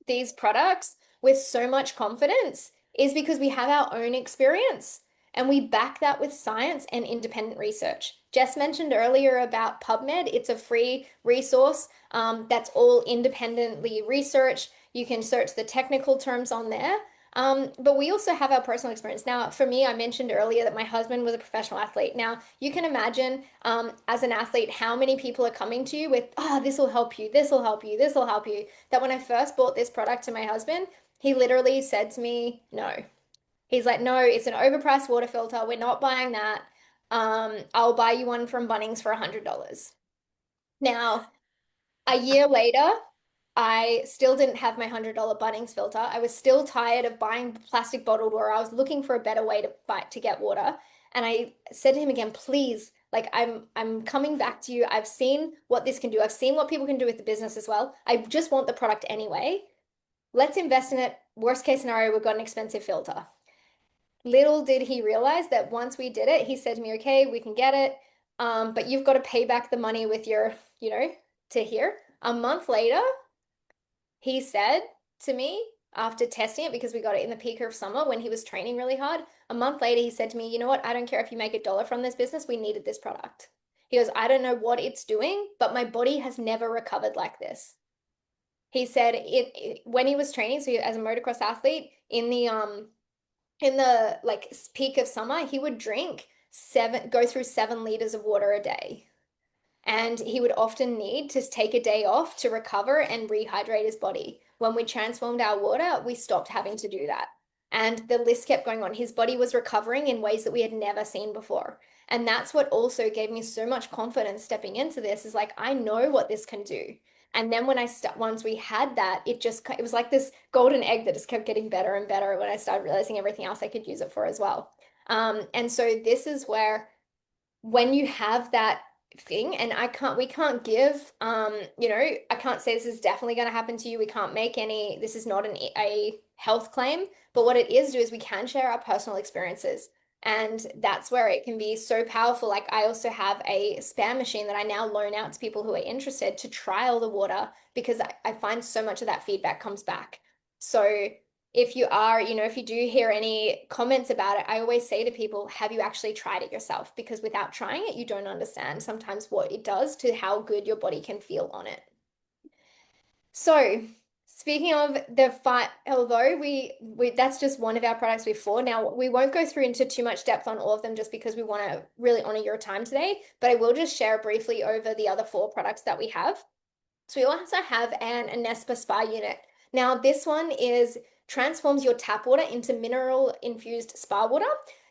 [SPEAKER 1] these products with so much confidence is because we have our own experience and we back that with science and independent research. Jess mentioned earlier about PubMed. It's a free resource that's all independently researched. You can search the technical terms on there. But we also have our personal experience. Now, for me, I mentioned earlier that my husband was a professional athlete. Now, you can imagine as an athlete how many people are coming to you with, oh, this will help you, this will help you, this will help you. That when I first bought this product to my husband, he literally said to me, no. He's like, no, it's an overpriced water filter. We're not buying that. I'll buy you one from Bunnings for $100. Now, a year later, I still didn't have my $100 Bunnings filter. I was still tired of buying plastic bottled water. I was looking for a better way to get water. And I said to him again, please, like I'm coming back to you. I've seen what this can do. I've seen what people can do with the business as well. I just want the product anyway. Let's invest in it. Worst case scenario, we've got an expensive filter. Little did he realize that once we did it, he said to me, okay, we can get it. But you've got to pay back the money with your, to here. A month later, he said to me after testing it, because we got it in the peak of summer when he was training really hard, a month later, he said to me, you know what? I don't care if you make $1 from this business. We needed this product. He goes, I don't know what it's doing, but my body has never recovered like this. He said when he was training, so as a motocross athlete in the like peak of summer, he would go through 7 liters of water a day. And he would often need to take a day off to recover and rehydrate his body. When we transformed our water, we stopped having to do that. And the list kept going on. His body was recovering in ways that we had never seen before. And that's what also gave me so much confidence stepping into this is like, I know what this can do. And then once we had that, it was like this golden egg that just kept getting better and better when I started realizing everything else I could use it for as well. And so this is where when you have that thing, and we can't give I can't say this is definitely going to happen to you. We can't make any, this is not a health claim, but what it is we can share our personal experiences. And that's where it can be so powerful. Like I also have a spam machine that I now loan out to people who are interested to trial the water because I find so much of that feedback comes back. So if you are, if you do hear any comments about it, I always say to people, have you actually tried it yourself? Because without trying it, you don't understand sometimes what it does to how good your body can feel on it. So, speaking of the fight, although we that's just one of our products before. Now, we won't go through into too much depth on all of them just because we want to really honor your time today, but I will just share briefly over the other 4 products that we have. So we also have an Anespa Spa unit. Now, this one transforms your tap water into mineral infused spa water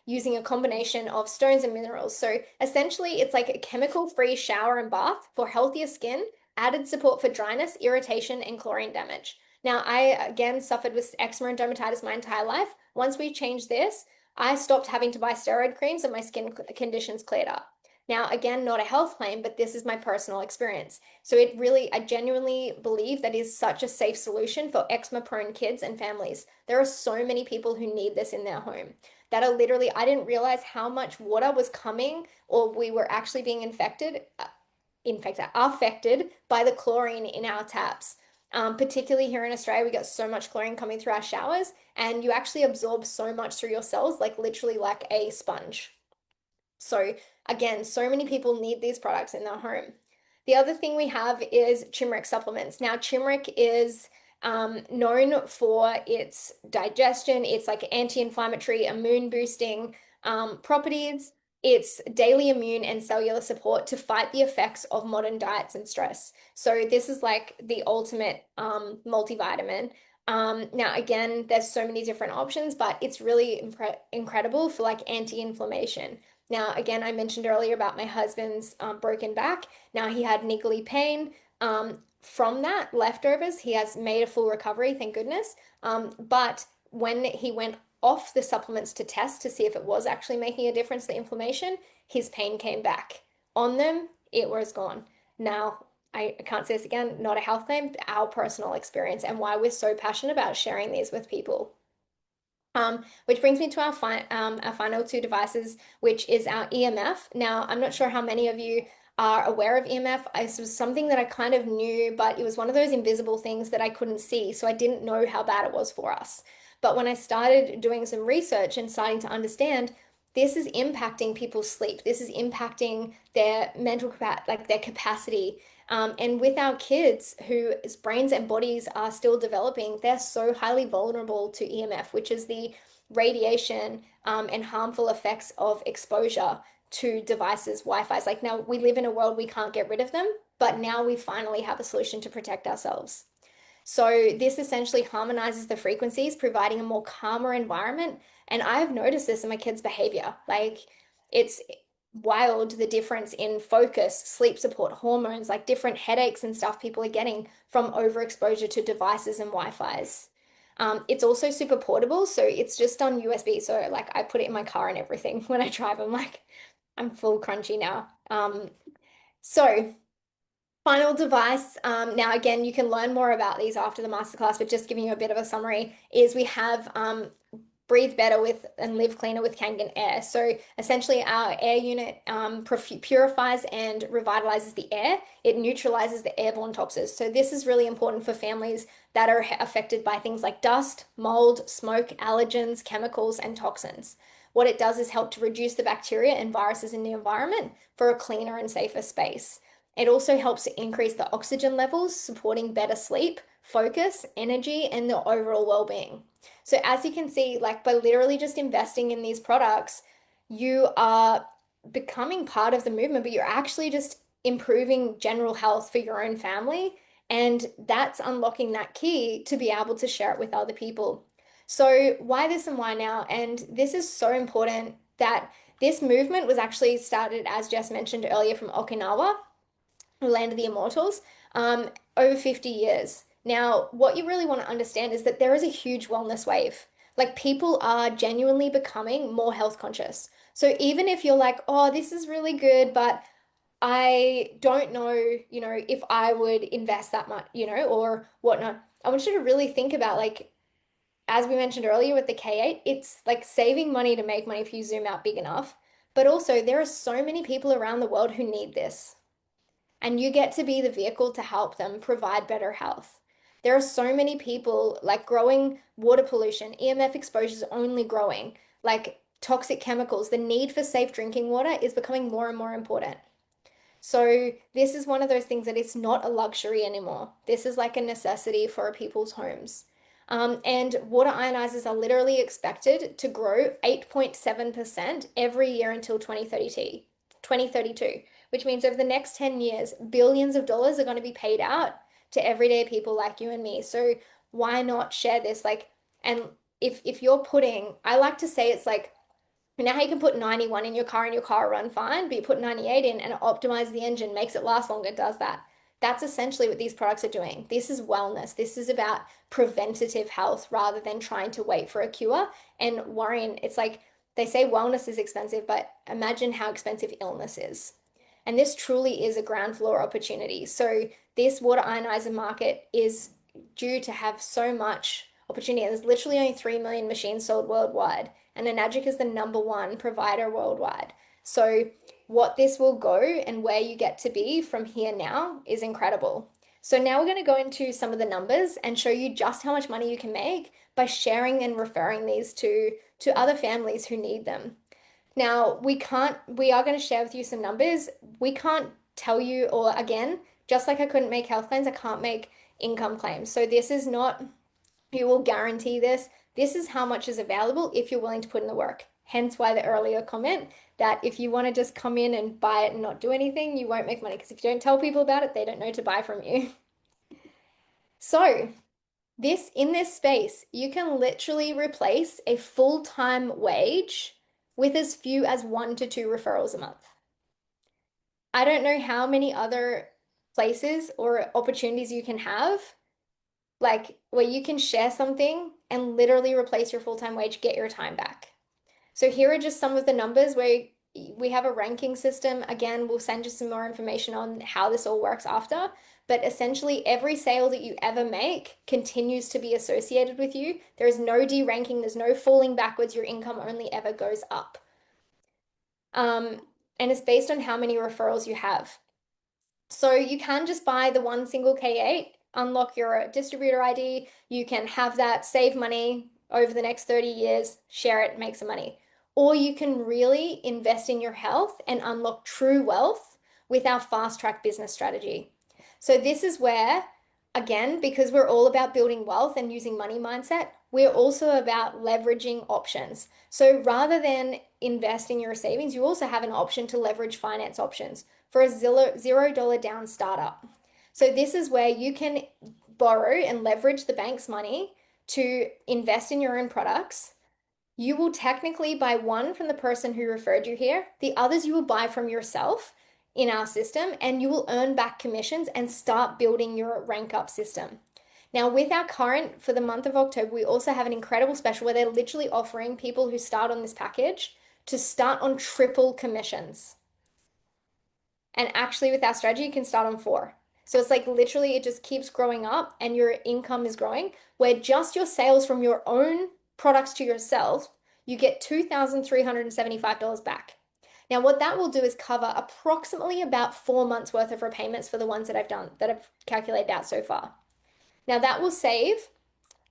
[SPEAKER 1] using a combination of stones and minerals. So essentially, it's like a chemical-free shower and bath for healthier skin, added support for dryness, irritation, and chlorine damage. Now, I again suffered with eczema and dermatitis my entire life. Once we changed this, I stopped having to buy steroid creams and my skin conditions cleared up. Now, again, not a health claim, but this is my personal experience. So I genuinely believe that is such a safe solution for eczema-prone kids and families. There are so many people who need this in their home that are literally, I didn't realize how much water was coming or we were actually being affected by the chlorine in our taps. Particularly here in Australia, we get so much chlorine coming through our showers, and you actually absorb so much through your cells, like literally like a sponge. So again, so many people need these products in their home. The other thing we have is turmeric supplements. Now, turmeric is known for its digestion, it's like anti-inflammatory, immune boosting properties. It's daily immune and cellular support to fight the effects of modern diets and stress. So this is like the ultimate multivitamin. Now, again, there's so many different options, but it's really incredible for like anti-inflammation. Now, again, I mentioned earlier about my husband's broken back. Now, he had niggly pain. From that, leftovers, he has made a full recovery, thank goodness. But when he went off the supplements to test to see if it was actually making a difference, the inflammation, his pain came back. On them, it was gone. Now, I can't say this again, not a health claim, our personal experience and why we're so passionate about sharing these with people. Which brings me to our final 2 devices, which is our EMF. Now, I'm not sure how many of you are aware of EMF. It was something that I kind of knew, but it was one of those invisible things that I couldn't see. So I didn't know how bad it was for us. But when I started doing some research and starting to understand, this is impacting people's sleep. This is impacting their mental capacity, like their capacity. And with our kids whose brains and bodies are still developing, they're so highly vulnerable to EMF, which is the radiation and harmful effects of exposure to devices, Wi-Fi's. Like now we live in a world we can't get rid of them, but now we finally have a solution to protect ourselves. So this essentially harmonizes the frequencies, providing a more calmer environment. And I've noticed this in my kids' behavior. Like it's wild the difference in focus, sleep support, hormones, like different headaches and stuff people are getting from overexposure to devices and Wi-Fi's. It's also super portable, so it's just on USB. So like I put it in my car and everything when I drive. I'm full crunchy now. So final device. Now, again, you can learn more about these after the masterclass, but just giving you a bit of a summary is we have breathe better with and live cleaner with Kangen Air. So essentially, our air unit purifies and revitalizes the air. It neutralizes the airborne toxins. So this is really important for families that are affected by things like dust, mold, smoke, allergens, chemicals, and toxins. What it does is help to reduce the bacteria and viruses in the environment for a cleaner and safer space. It also helps to increase the oxygen levels, supporting better sleep, focus, energy, and the overall well-being. So as you can see, like by literally just investing in these products, you are becoming part of the movement, but you're actually just improving general health for your own family. And that's unlocking that key to be able to share it with other people. So why this and why now? And this is so important that this movement was actually started, as Jess mentioned earlier, from Okinawa, Land of the Immortals, over 50 years. Now, what you really want to understand is that there is a huge wellness wave. Like people are genuinely becoming more health conscious. So even if you're like, oh, this is really good, but I don't know, if I would invest that much, or whatnot. I want you to really think about like, as we mentioned earlier with the K8, it's like saving money to make money if you zoom out big enough. But also, there are so many people around the world who need this, and you get to be the vehicle to help them provide better health. There are so many people like growing water pollution, EMF exposure is only growing, like toxic chemicals. The need for safe drinking water is becoming more and more important. So, this is one of those things that it's not a luxury anymore. This is like a necessity for people's homes. And water ionizers are literally expected to grow 8.7% every year until 2032, which means over the next 10 years, billions of dollars are going to be paid out to everyday people like you and me. So, why not share this? Like, and if you're putting, I like to say it's like, now you can put 91 in your car and your car will run fine, but you put 98 in and it optimizes the engine, makes it last longer, does that. That's essentially what these products are doing. This is wellness. This is about preventative health rather than trying to wait for a cure and worrying. It's like they say wellness is expensive, but imagine how expensive illness is. And this truly is a ground floor opportunity. So this water ionizer market is due to have so much opportunity. There's literally only 3 million machines sold worldwide, and Enagic is the number one provider worldwide. So what this will go and where you get to be from here now is incredible. So now we're going to go into some of the numbers and show you just how much money you can make by sharing and referring these to other families who need them. Now, we are going to share with you some numbers. We can't tell you, or again, just like I couldn't make health claims, I can't make income claims. So this is not, who will guarantee this. This is how much is available if you're willing to put in the work. Hence why the earlier comment that if you want to just come in and buy it and not do anything, you won't make money. Because if you don't tell people about it, they don't know to buy from you. So, in this space, you can literally replace a full-time wage with as few as 1 to 2 referrals a month. I don't know how many other places or opportunities you can have, like where you can share something and literally replace your full-time wage, get your time back. So here are just some of the numbers where we have a ranking system. Again, we'll send you some more information on how this all works after. But essentially, every sale that you ever make continues to be associated with you. There is no deranking, there's no falling backwards. Your income only ever goes up. And it's based on how many referrals you have. So you can just buy the one single K8, unlock your distributor ID. You can have that save money over the next 30 years, share it, make some money. Or you can really invest in your health and unlock true wealth with our fast track business strategy. So this is where, again, because we're all about building wealth and using money mindset, we're also about leveraging options. So rather than invest in your savings, you also have an option to leverage finance options for a $0 down startup. So this is where you can borrow and leverage the bank's money to invest in your own products. You will technically buy one from the person who referred you here. The others you will buy from yourself in our system, and you will earn back commissions and start building your rank up system. Now, with our current for the month of October, we also have an incredible special where they're literally offering people who start on this package to start on triple commissions. And actually, with our strategy, you can start on 4. So it's like literally it just keeps growing up and your income is growing, where just your sales from your own products to yourself, you get $2,375 back. Now, what that will do is cover approximately about 4 months worth of repayments for the ones that I've done, that I've calculated out so far. Now, that will save,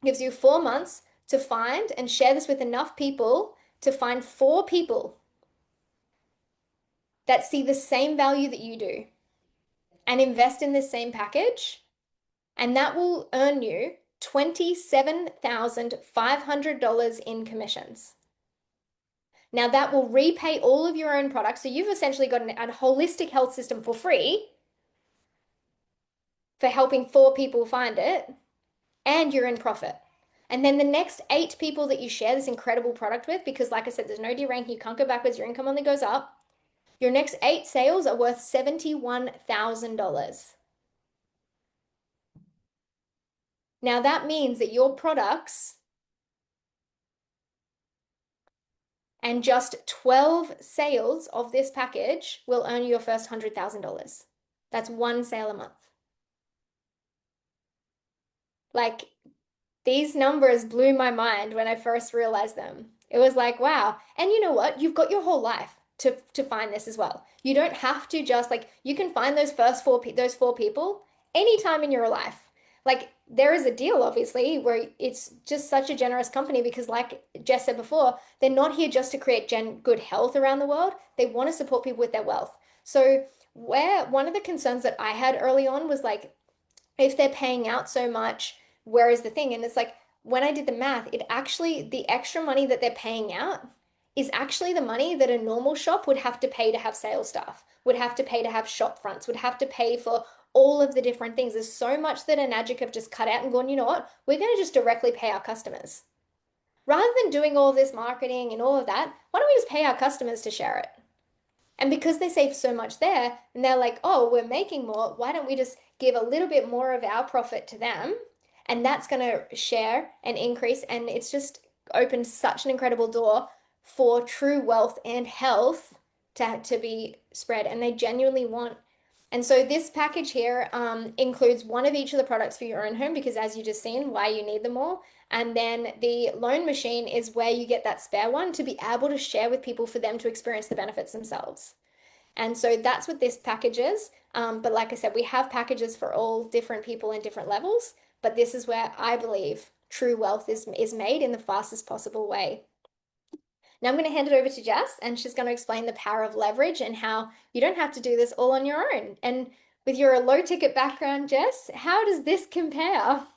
[SPEAKER 1] gives you 4 months to find and share this with enough people to find 4 people that see the same value that you do and invest in this same package, and that will earn you $27,500 in commissions. Now, that will repay all of your own products. So you've essentially got a holistic health system for free for helping 4 people find it, and you're in profit. And then the next 8 people that you share this incredible product with, because like I said, there's no deranking, you can't go backwards, your income only goes up. Your next 8 sales are worth $71,000. Now that means that your products and just 12 sales of this package will earn you your first $100,000. That's one sale a month. Like these numbers blew my mind when I first realized them. It was like, wow. And you know what? You've got your whole life to find this as well. You don't have to just like you can find those 4 people anytime in your life. Like there is a deal obviously where it's just such a generous company because like Jess said before, they're not here just to create good health around the world. They want to support people with their wealth. So where one of the concerns that I had early on was like if they're paying out so much, where is the thing? And it's like when I did the math, it actually, the extra money that they're paying out is actually the money that a normal shop would have to pay to have sales staff, would have to pay to have shop fronts, would have to pay for all of the different things. There's so much that Enagic have just cut out and gone, you know what? We're going to just directly pay our customers. Rather than doing all this marketing and all of that, why don't we just pay our customers to share it? And because they save so much there, and they're like, oh, we're making more, why don't we just give a little bit more of our profit to them? And that's going to share and increase. And it's just opened such an incredible door for true wealth and health to be spread. And they genuinely want. And so this package here includes one of each of the products for your own home because as you just seen, why you need them all. And then the loan machine is where you get that spare one to be able to share with people for them to experience the benefits themselves. And so that's what this package is. But like I said, we have packages for all different people in different levels. But this is where I believe true wealth is made in the fastest possible way. Now I'm going to hand it over to Jess, and she's going to explain the power of leverage and how you don't have to do this all on your own. And with your low ticket background, Jess, how does this compare?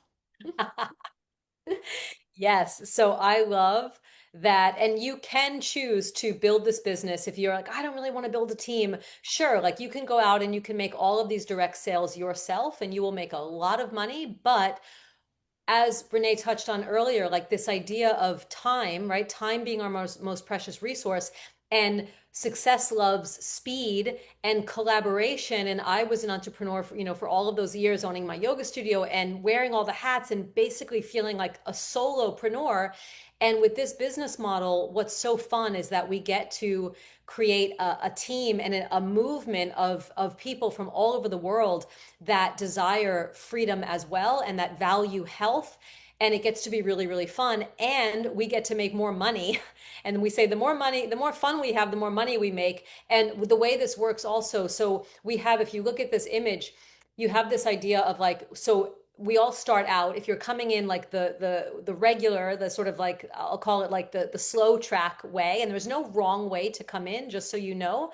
[SPEAKER 2] Yes, so I love that. And you can choose to build this business if you're like, I don't really want to build a team. Sure, like you can go out and you can make all of these direct sales yourself and you will make a lot of money. But as Renee touched on earlier, like this idea of time, right? Time being our most precious resource, and success loves speed and collaboration. And I was an entrepreneur for, for all of those years, owning my yoga studio and wearing all the hats and basically feeling like a solopreneur. And with this business model, what's so fun is that we get to create a team and a movement of people from all over the world that desire freedom as well and that value health and it gets to be really, really fun. And we get to make more money. And we say the more money, the more fun we have, the more money we make. And the way this works also, so we have, if you look at this image, you have this idea of like, so we all start out, if you're coming in like the regular, the sort of like, I'll call it like the slow track way, and there's no wrong way to come in, just so you know.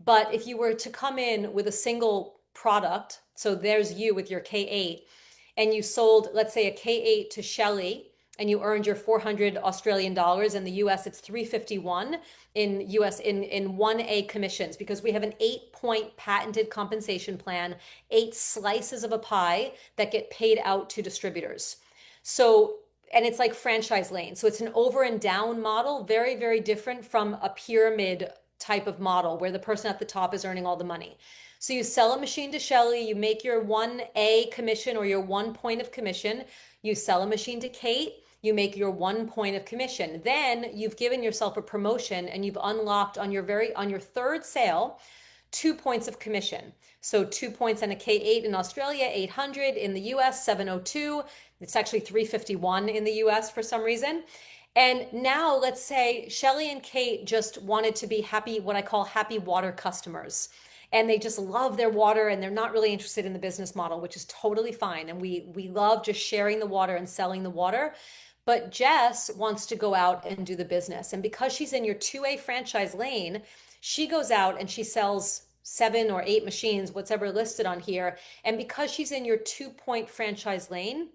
[SPEAKER 2] But if you were to come in with a single product, so there's you with your K8, and you sold, let's say, a K8 to Shelly, and you earned your 400 Australian dollars. In the US, it's 351 in US in 1A commissions, because we have an 8-point patented compensation plan, 8 slices of a pie that get paid out to distributors. So, and it's like franchise lane. So it's an over and down model, very, very different from a pyramid type of model where the person at the top is earning all the money. So you sell a machine to Shelly, you make your 1A commission or your 1 point of commission. You sell a machine to Kate, you make your 1 point of commission. Then you've given yourself a promotion and you've unlocked on your third sale 2 points of commission. So 2 points on a K8 in Australia, 800 in the US, 702. It's actually 351 in the US for some reason. And now let's say Shelly and Kate just wanted to be happy, what I call happy water customers. And they just love their water and they're not really interested in the business model, which is totally fine. And we love just sharing the water and selling the water. But Jess wants to go out and do the business. And because she's in your 2A franchise lane, she goes out and she sells 7 or 8 machines, whatever listed on here. And because she's in your 2 point franchise lane,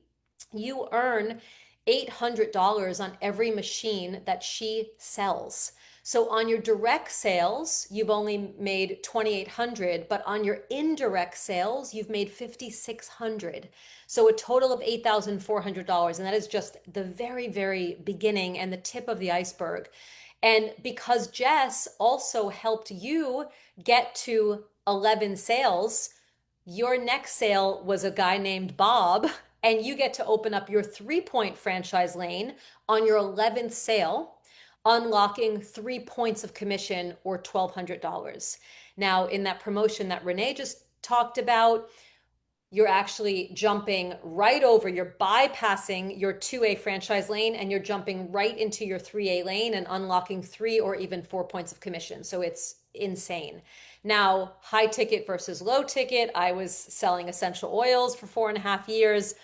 [SPEAKER 2] you earn $800 on every machine that she sells. So on your direct sales, you've only made 2,800, but on your indirect sales, you've made 5,600. So a total of $8,400. And that is just the very, very beginning and the tip of the iceberg. And because Jess also helped you get to 11 sales, your next sale was a guy named Bob, and you get to open up your 3 point franchise lane on your 11th sale, unlocking 3 points of commission or $1,200. Now, in that promotion that Renee just talked about, you're actually jumping right over, you're bypassing your 2A franchise lane and you're jumping right into your 3A lane and unlocking 3 or even 4 points of commission. So it's insane. Now, high ticket versus low ticket, I was selling essential oils for 4.5 years.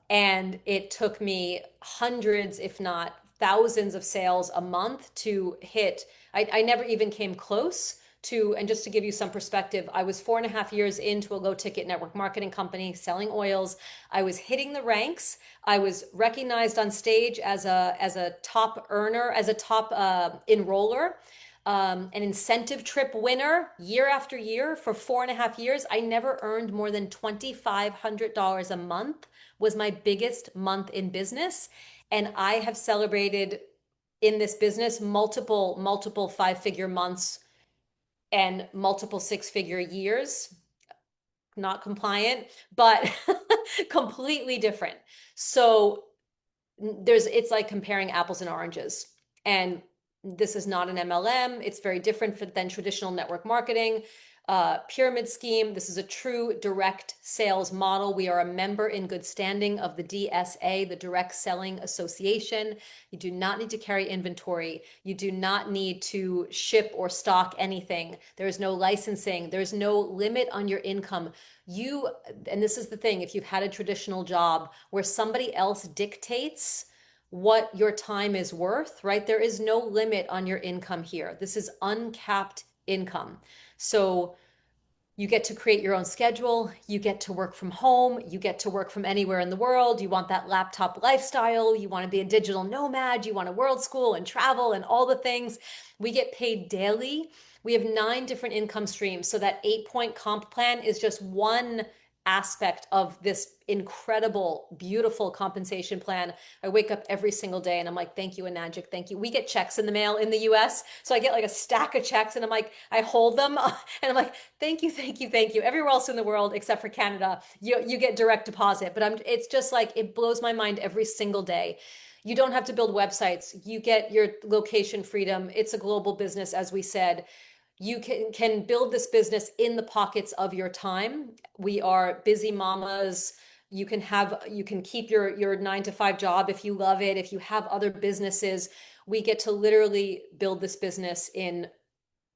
[SPEAKER 2] And it took me hundreds, if not thousands of sales a month to hit. I never even came close to, and just to give you some perspective, I was 4.5 years into a low ticket network marketing company selling oils. I was hitting the ranks. I was recognized on stage as a top earner, as a top enroller, an incentive trip winner year after year for 4.5 years. I never earned more than $2,500 a month, was my biggest month in business. And I have celebrated in this business multiple 5-figure months and multiple 6-figure years, not compliant, but completely different. So it's like comparing apples and oranges. And this is not an MLM. It's very different than traditional network marketing, pyramid scheme. This is a true direct sales model. We are a member in good standing of the DSA, the Direct Selling Association. You do not need to carry inventory. You do not need to ship or stock anything. There is no licensing. There's no limit on your income. And this is the thing, if you've had a traditional job where somebody else dictates what your time is worth, right? There is no limit on your income here. This is uncapped income. So you get to create your own schedule. You get to work from home. You get to work from anywhere in the world. You want that laptop lifestyle. You want to be a digital nomad. You want a world school and travel and all the things. We get paid daily. We have 9 different income streams. So that 8-point comp plan is just one aspect of this incredible, beautiful compensation plan. I wake up every single day and I'm like, thank you, Anajik, thank you. We get checks in the mail in the US. So I get like a stack of checks and I'm like, I hold them and I'm like, thank you, thank you, thank you. Everywhere else in the world, except for Canada, you get direct deposit. But it's just like, it blows my mind every single day. You don't have to build websites. You get your location freedom. It's a global business, as we said. You can build this business in the pockets of your time. We are busy mamas, You can keep your 9 to 5 job if you love it. If you have other businesses, we get to literally build this business in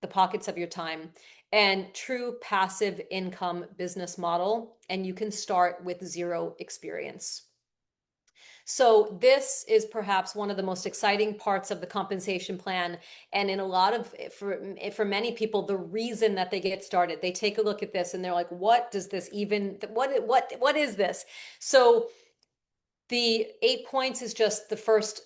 [SPEAKER 2] the pockets of your time, and true passive income business model. And you can start with zero experience. So this is perhaps one of the most exciting parts of the compensation plan. And in a lot of, for many people, the reason that they get started, they take a look at this and they're like, what does this even, what is this? So the 8 points is just the first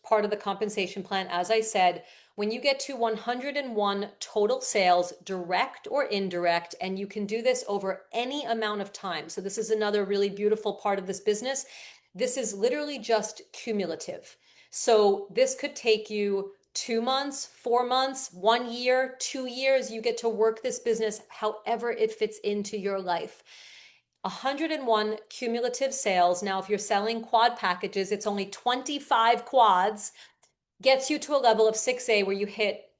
[SPEAKER 2] part of the compensation plan. As I said, when you get to 101 total sales, direct or indirect, and you can do this over any amount of time. So this is another really beautiful part of this business. This is literally just cumulative. So this could take you 2 months, 4 months, 1 year, 2 years. You get to work this business however it fits into your life. 101 cumulative sales. Now, if you're selling quad packages, it's only 25 quads, gets you to a level of 6A where you get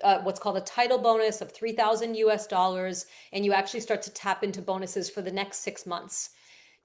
[SPEAKER 2] a what's called a title bonus of 3,000 US dollars, and you actually start to tap into bonuses for the next 6 months.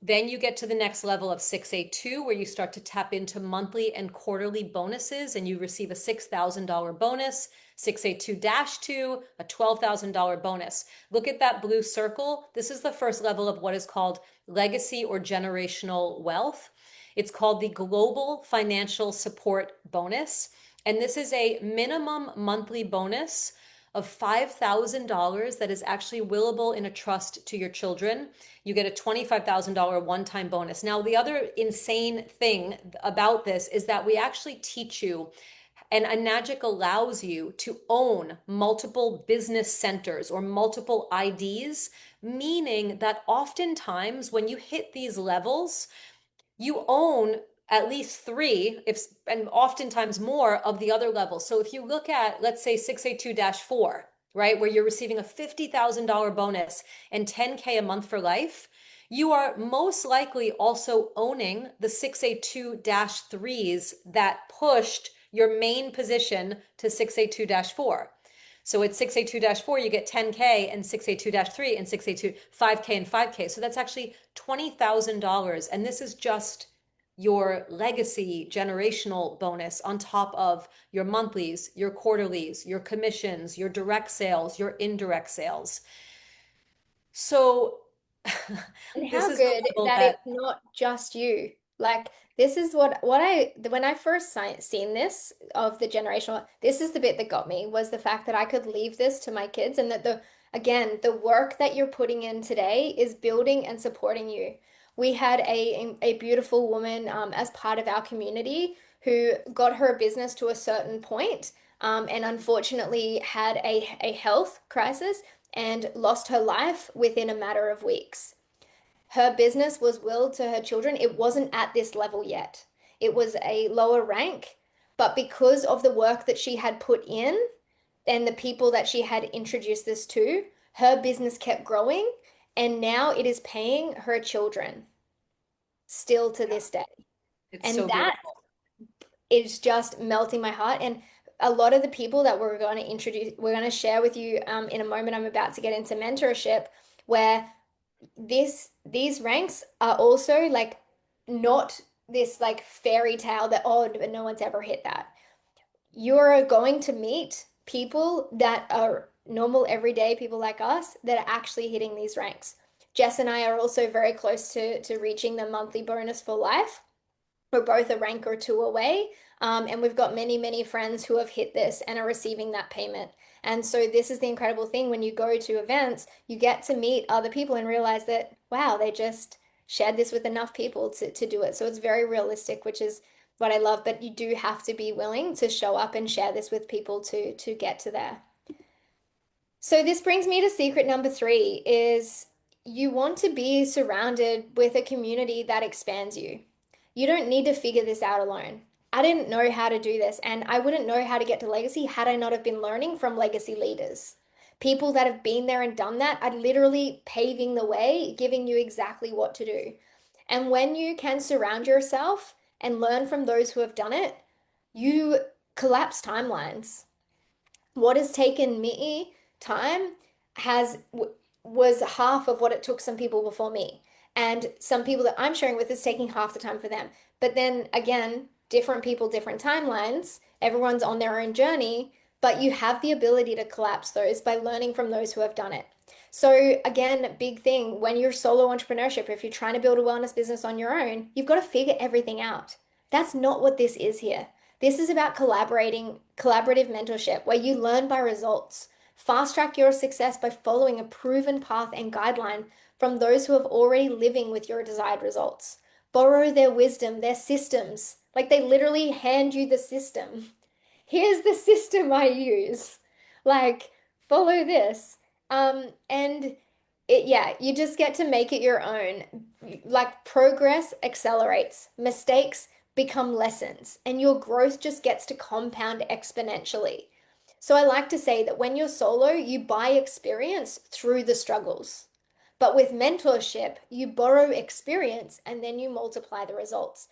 [SPEAKER 2] Then you get to the next level of 6A2, where you start to tap into monthly and quarterly bonuses, and you receive a $6,000 bonus. 6A2-2, a $12,000 bonus. Look at that blue circle. This is the first level of what is called legacy or generational wealth. It's called the Global Financial Support Bonus. And this is a minimum monthly bonus of $5,000 that is actually willable in a trust to your children. You get a $25,000 one-time bonus. Now, the other insane thing about this is that we actually teach you, and Enagic allows you to own multiple business centers or multiple IDs, meaning that oftentimes when you hit these levels, you own at least three, if and oftentimes more of the other levels. So if you look at, let's say, 6A2-4, right, where you're receiving a $50,000 bonus and 10K a month for life, you are most likely also owning the 6A2-3s that pushed your main position to 6A2-4. So at 6A2-4, you get 10K, and 6A2-3 and 6A2, 5K and 5K. So that's actually $20,000. And this is just your legacy generational bonus on top of your monthlies, your quarterlies, your commissions, your direct sales, your indirect sales. So
[SPEAKER 1] And
[SPEAKER 2] this
[SPEAKER 1] how
[SPEAKER 2] is the
[SPEAKER 1] good
[SPEAKER 2] level
[SPEAKER 1] that
[SPEAKER 2] that
[SPEAKER 1] it's not just you. Like this is what I when I first seen this of the generational, this is the bit that got me was the fact that I could leave this to my kids, and that the again, the work that you're putting in today is building and supporting you. We had a beautiful woman as part of our community who got her business to a certain point, and unfortunately had a health crisis and lost her life within a matter of weeks. Her business was willed to her children. It wasn't at this level yet. It was a lower rank, but because of the work that she had put in and the people that she had introduced this to, her business kept growing, and now it is paying her children still to this day.
[SPEAKER 2] it's
[SPEAKER 1] And
[SPEAKER 2] so
[SPEAKER 1] that
[SPEAKER 2] beautiful.
[SPEAKER 1] is just melting my heart. And a lot of the people that we're going to share with you in a moment, I'm about to get into mentorship, where these ranks are also like not this like fairy tale that oh no one's ever hit that. You're going to meet people that are normal everyday people like us that are actually hitting these ranks. Jess and I are also very close to reaching the monthly bonus for life. We're both a rank or two away. And we've got many, many friends who have hit this and are receiving that payment. And so this is the incredible thing when you go to events, you get to meet other people and realize that, wow, they just shared this with enough people to do it. So it's very realistic, which is what I love. But you do have to be willing to show up and share this with people to get to there. So this brings me to secret number three is you want to be surrounded with a community that expands you. You don't need to figure this out alone. I didn't know how to do this, and I wouldn't know how to get to legacy had I not have been learning from legacy leaders. People that have been there and done that are literally paving the way, giving you exactly what to do. And when you can surround yourself and learn from those who have done it, you collapse timelines. What has taken me time has was half of what it took some people before me. And some people that I'm sharing with is taking half the time for them. But then again, different people, different timelines. Everyone's on their own journey, but you have the ability to collapse those by learning from those who have done it. So again, big thing when you're solo entrepreneurship, if you're trying to build a wellness business on your own, you've got to figure everything out. That's not what this is here. This is about collaborative mentorship, where you learn by results. Fast track your success by following a proven path and guideline from those who have already living with your desired results. Borrow their wisdom, their systems. Like they literally hand you the system. Here's the system I use. Like, follow this. And yeah, you just get to make it your own. Like, progress accelerates, mistakes become lessons, and your growth just gets to compound exponentially. So, I like to say that when you're solo, you buy experience through the struggles. But with mentorship, you borrow experience and then you multiply the results.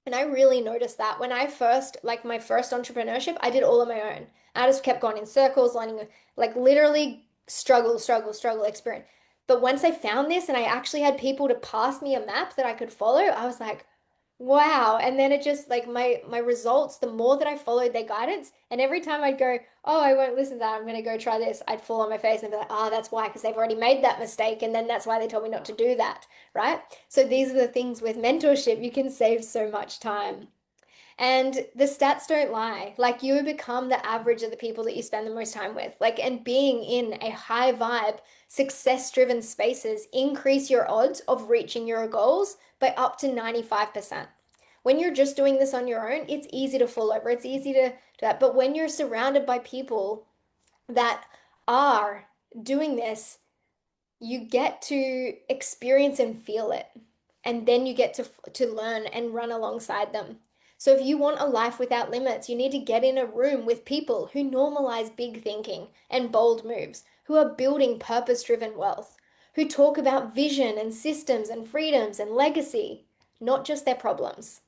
[SPEAKER 1] And I really noticed that when I first, like my first entrepreneurship, I did all on my own. I just kept going in circles, learning, like literally struggle experience. But once I found this and I actually had people to pass me a map that I could follow, I was like, wow. And then it just like my results, the more that I followed their guidance, and every time I'd go, oh, I won't listen to that, I'm gonna go try this, I'd fall on my face and be like, oh, that's why, because they've already made that mistake, and then that's why they told me not to do that, right? So these are the things with mentorship, you can save so much time. And the stats don't lie. Like you become the average of the people that you spend the most time with. Like, and being in a high vibe, success-driven spaces increase your odds of reaching your goals by up to 95%. When you're just doing this on your own, it's easy to fall over. It's easy to do that. But when you're surrounded by people that are doing this, you get to experience and feel it, and then you get to learn and run alongside them. So if you want a life without limits, you need to get in a room with people who normalize big thinking and bold moves, who are building purpose-driven wealth, who talk about vision and systems and freedoms and legacy, not just their problems.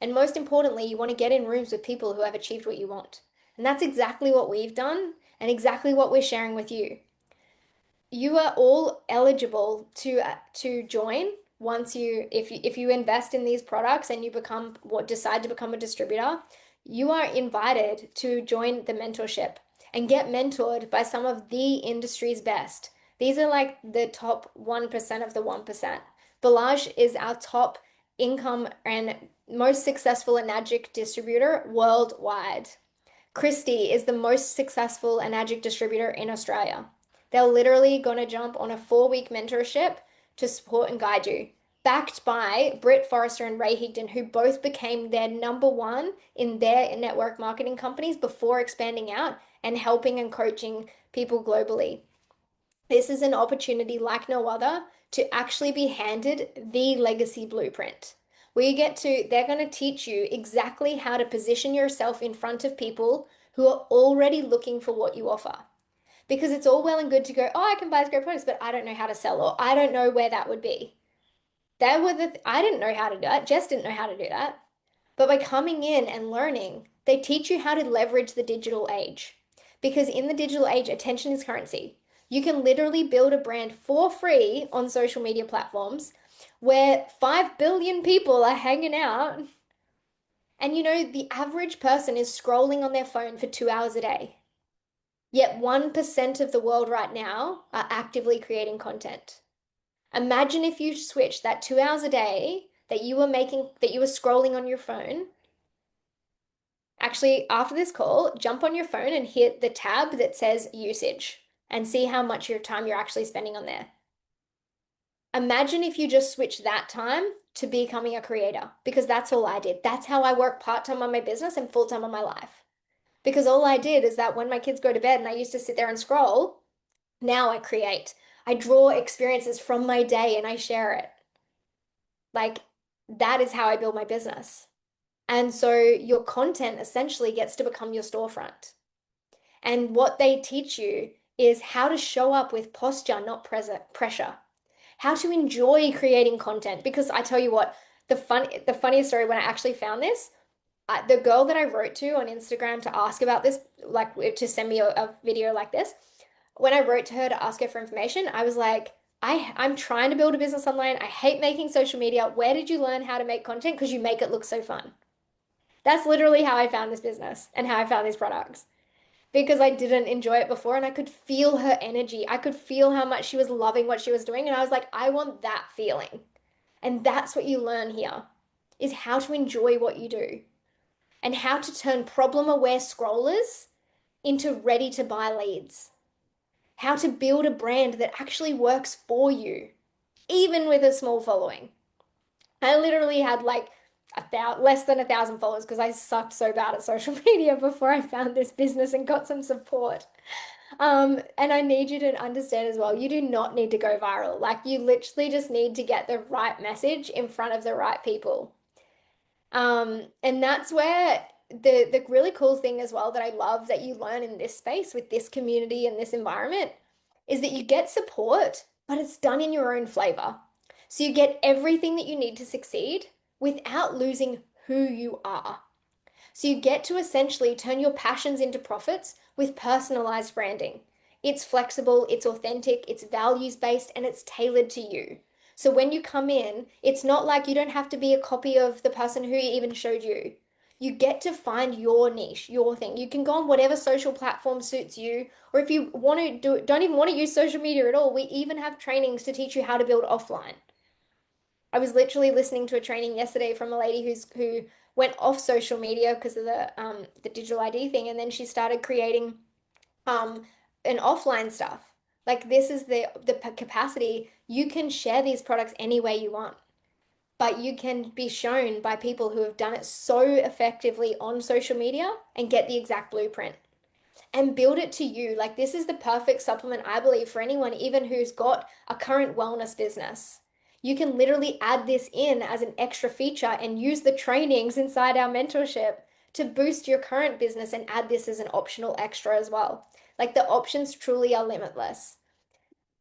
[SPEAKER 1] And most importantly, you want to get in rooms with people who have achieved what you want. And that's exactly what we've done and exactly what we're sharing with you. You are all eligible to join once if you invest in these products and you become what decide to become a distributor. You are invited to join the mentorship and get mentored by some of the industry's best. These are like the top 1% of the 1%. Balaj is our top income and most successful Enagic distributor worldwide. Christie is the most successful Enagic distributor in Australia. They're literally going to jump on a 4-week mentorship to support and guide you. Backed by Britt Forrester and Ray Higdon, who both became their number one in their network marketing companies before expanding out and helping and coaching people globally. This is an opportunity like no other to actually be handed the legacy blueprint. They're going to teach you exactly how to position yourself in front of people who are already looking for what you offer. Because it's all well and good to go, oh, I can buy this great products, but I don't know how to sell, or I don't know where that would be. I didn't know how to do that. Jess didn't know how to do that. But by coming in and learning, they teach you how to leverage the digital age. Because in the digital age, attention is currency. You can literally build a brand for free on social media platforms where 5 billion people are hanging out. And the average person is scrolling on their phone for 2 hours a day. Yet 1% of the world right now are actively creating content. Imagine if you switched that 2 hours a day that you were scrolling on your phone. Actually, after this call, jump on your phone and hit the tab that says usage and see how much your time you're actually spending on there. Imagine if you just switch that time to becoming a creator, because that's all I did. That's how I work part-time on my business and full-time on my life. Because all I did is that when my kids go to bed and I used to sit there and scroll, now I create. I draw experiences from my day and I share it. Like that is how I build my business. And so your content essentially gets to become your storefront. And what they teach you is how to show up with posture, not pressure. How to enjoy creating content. Because I tell you what, the funniest story when I actually found this, the girl that I wrote to on Instagram to ask about this, like to send me a video like this, when I wrote to her to ask her for information, I was like, I'm trying to build a business online. I hate making social media. Where did you learn how to make content? Because you make it look so fun. That's literally how I found this business and how I found these products. Because I didn't enjoy it before and I could feel her energy. I could feel how much she was loving what she was doing. And I was like, I want that feeling. And that's what you learn here is how to enjoy what you do and how to turn problem aware scrollers into ready to buy leads. How to build a brand that actually works for you, even with a small following. I literally had like less than 1,000 followers because I sucked so bad at social media before I found this business and got some support. And I need you to understand as well, you do not need to go viral. Like you literally just need to get the right message in front of the right people. And that's where the really cool thing as well that I love that you learn in this space with this community and this environment is that you get support, but it's done in your own flavor. So you get everything that you need to succeed without losing who you are. So you get to essentially turn your passions into profits with personalized branding. It's flexible, it's authentic, it's values based, and it's tailored to you. So when you come in, it's not like you don't have to be a copy of the person who even showed you. You get to find your niche, your thing. You can go on whatever social platform suits you, or if you want to do don't even want to use social media at all, we even have trainings to teach you how to build offline. I was literally listening to a training yesterday from a lady who went off social media because of the digital ID thing, and then she started creating um an offline stuff. Like this is the capacity. You can share these products any way you want, but you can be shown by people who have done it so effectively on social media and get the exact blueprint and build it to you. Like this is the perfect supplement, I believe, for anyone, even who's got a current wellness business. You can literally add this in as an extra feature and use the trainings inside our mentorship to boost your current business and add this as an optional extra as well. Like the options truly are limitless.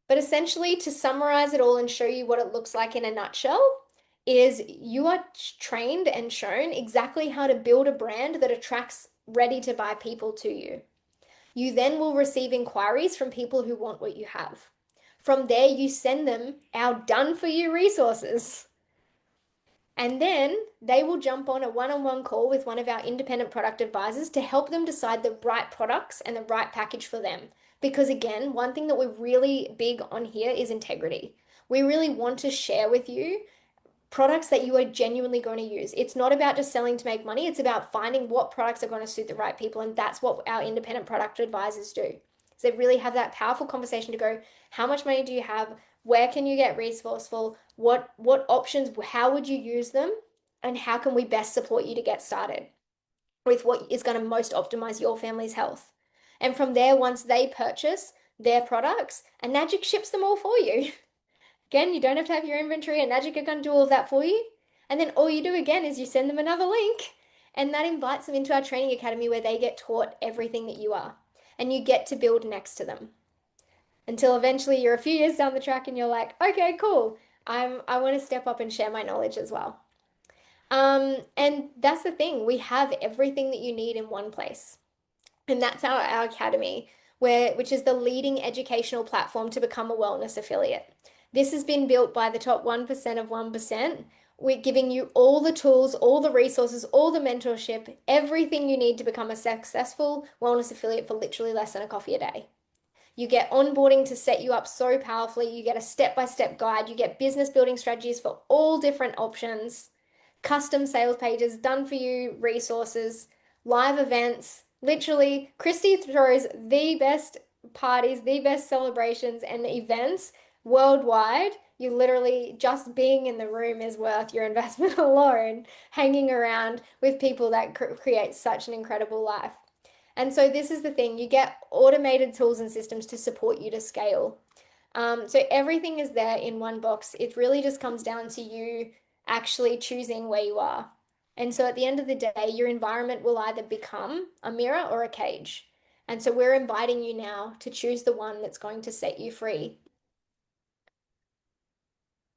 [SPEAKER 1] But essentially, to summarize it all and show you what it looks like in a nutshell, is you are trained and shown exactly how to build a brand that attracts ready to buy people to you. You then will receive inquiries from people who want what you have. From there, you send them our done for you resources. And then they will jump on a one on one call with one of our independent product advisors to help them decide the right products and the right package for them. Because again, one thing that we're really big on here is integrity. We really want to share with you products that you are genuinely going to use. It's not about just selling to make money, it's about finding what products are going to suit the right people. And that's what our independent product advisors do. So they really have that powerful conversation to go, how much money do you have? Where can you get resourceful? What options, how would you use them? And how can we best support you to get started with what is going to most optimize your family's health? And from there, once they purchase their products, and Magic ships them all for you. Again, you don't have to have your inventory, and Magic are going to do all of that for you. And then all you do again is you send them another link, and that invites them into our training academy where they get taught everything that you are. And you get to build next to them until eventually you're a few years down the track and you're like, okay, cool. I want to step up and share my knowledge as well. And that's the thing. We have everything that you need in one place. And that's our academy, which is the leading educational platform to become a wellness affiliate. This has been built by the top 1% of 1%. We're giving you all the tools, all the resources, all the mentorship, everything you need to become a successful wellness affiliate for literally less than a coffee a day. You get onboarding to set you up so powerfully. You get a step-by-step guide. You get business building strategies for all different options, custom sales pages, done for you resources, live events. Literally, Christy throws the best parties, the best celebrations and events worldwide. You literally just being in the room is worth your investment alone, hanging around with people that create such an incredible life. And so this is the thing, you get automated tools and systems to support you to scale. So everything is there in one box. It really just comes down to you actually choosing where you are. And so at the end of the day, your environment will either become a mirror or a cage. And so we're inviting you now to choose the one that's going to set you free.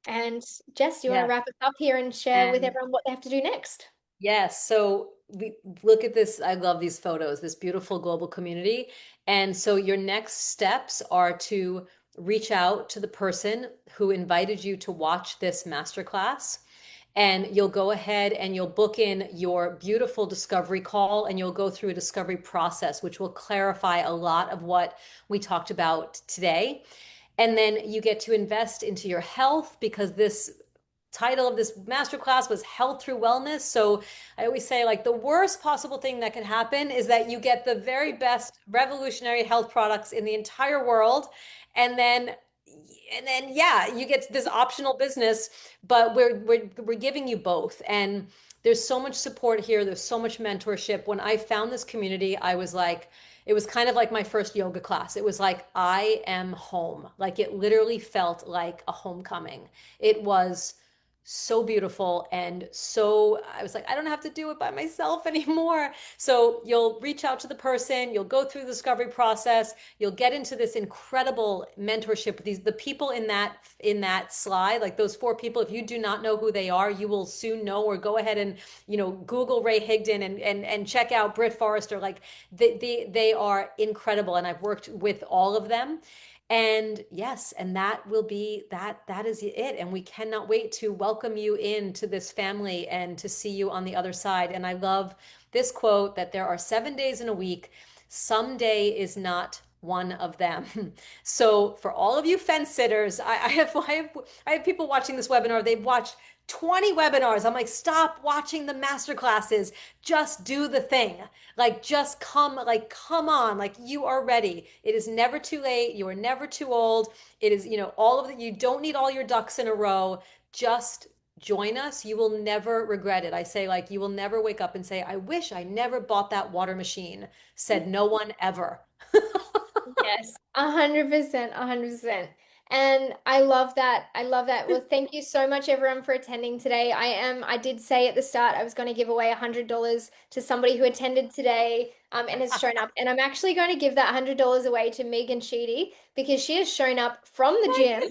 [SPEAKER 1] And Jess, do you want to
[SPEAKER 2] Yeah.
[SPEAKER 1] wrap us up here and share with
[SPEAKER 2] And
[SPEAKER 1] everyone what they have to do next?
[SPEAKER 2] yes, so we look at this. I love these photos, this beautiful global community. And so your next steps are to reach out to the person who invited you to watch this masterclass, and you'll go ahead and you'll book in your beautiful discovery call, and you'll go through a discovery process, which will clarify a lot of what we talked about today. And then you get to invest into your health, because this title of this masterclass was health through wellness. So I always say, like, the worst possible thing that can happen is that you get the very best revolutionary health products in the entire world, and then yeah, you get this optional business, but we're giving you both. And there's so much support here, there's so much mentorship. When I found this community, I was like, it was kind of like my first yoga class. It was like I am home. Like, it literally felt like a homecoming. It was so beautiful, and so I was like, I don't have to do it by myself anymore. So you'll reach out to the person, you'll go through the discovery process, you'll get into this incredible mentorship with the people in that slide, like those four people. If you do not know who they are, you will soon know, or go ahead and Google Ray Higdon and check out Britt Forrester. Like, they are incredible, and I've worked with all of them. And yes, and that is it. And we cannot wait to welcome you into this family and to see you on the other side. And I love this quote, that there are 7 days in a week. Someday is not one of them. So for all of you fence sitters, I have people watching this webinar. They've watched 20 webinars. I'm like, stop watching the master classes. Just do the thing. Like, just come, like, come on, like, you are ready. It is never too late. You are never too old. It is, all of the, you don't need all your ducks in a row. Just join us. You will never regret it. I say, like, you will never wake up and say, I wish I never bought that water machine. Said no one ever.
[SPEAKER 1] Yes, 100%, 100%. And I love that. I love that. Well, thank you so much, everyone, for attending today. I did say at the start I was going to give away $100 to somebody who attended today, and has shown up. And I'm actually going to give that $100 away to Megan Sheedy, because she has shown up from the gym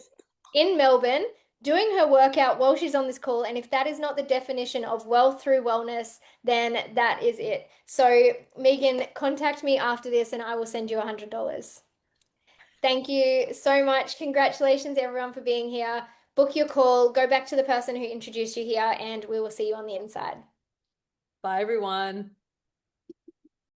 [SPEAKER 1] in Melbourne doing her workout while she's on this call. And if that is not the definition of wealth through wellness, then that is it. So, Megan, contact me after this and I will send you $100. Thank you so much. Congratulations, everyone, for being here. Book your call, go back to the person who introduced you here, and we will see you on the inside.
[SPEAKER 2] Bye, everyone.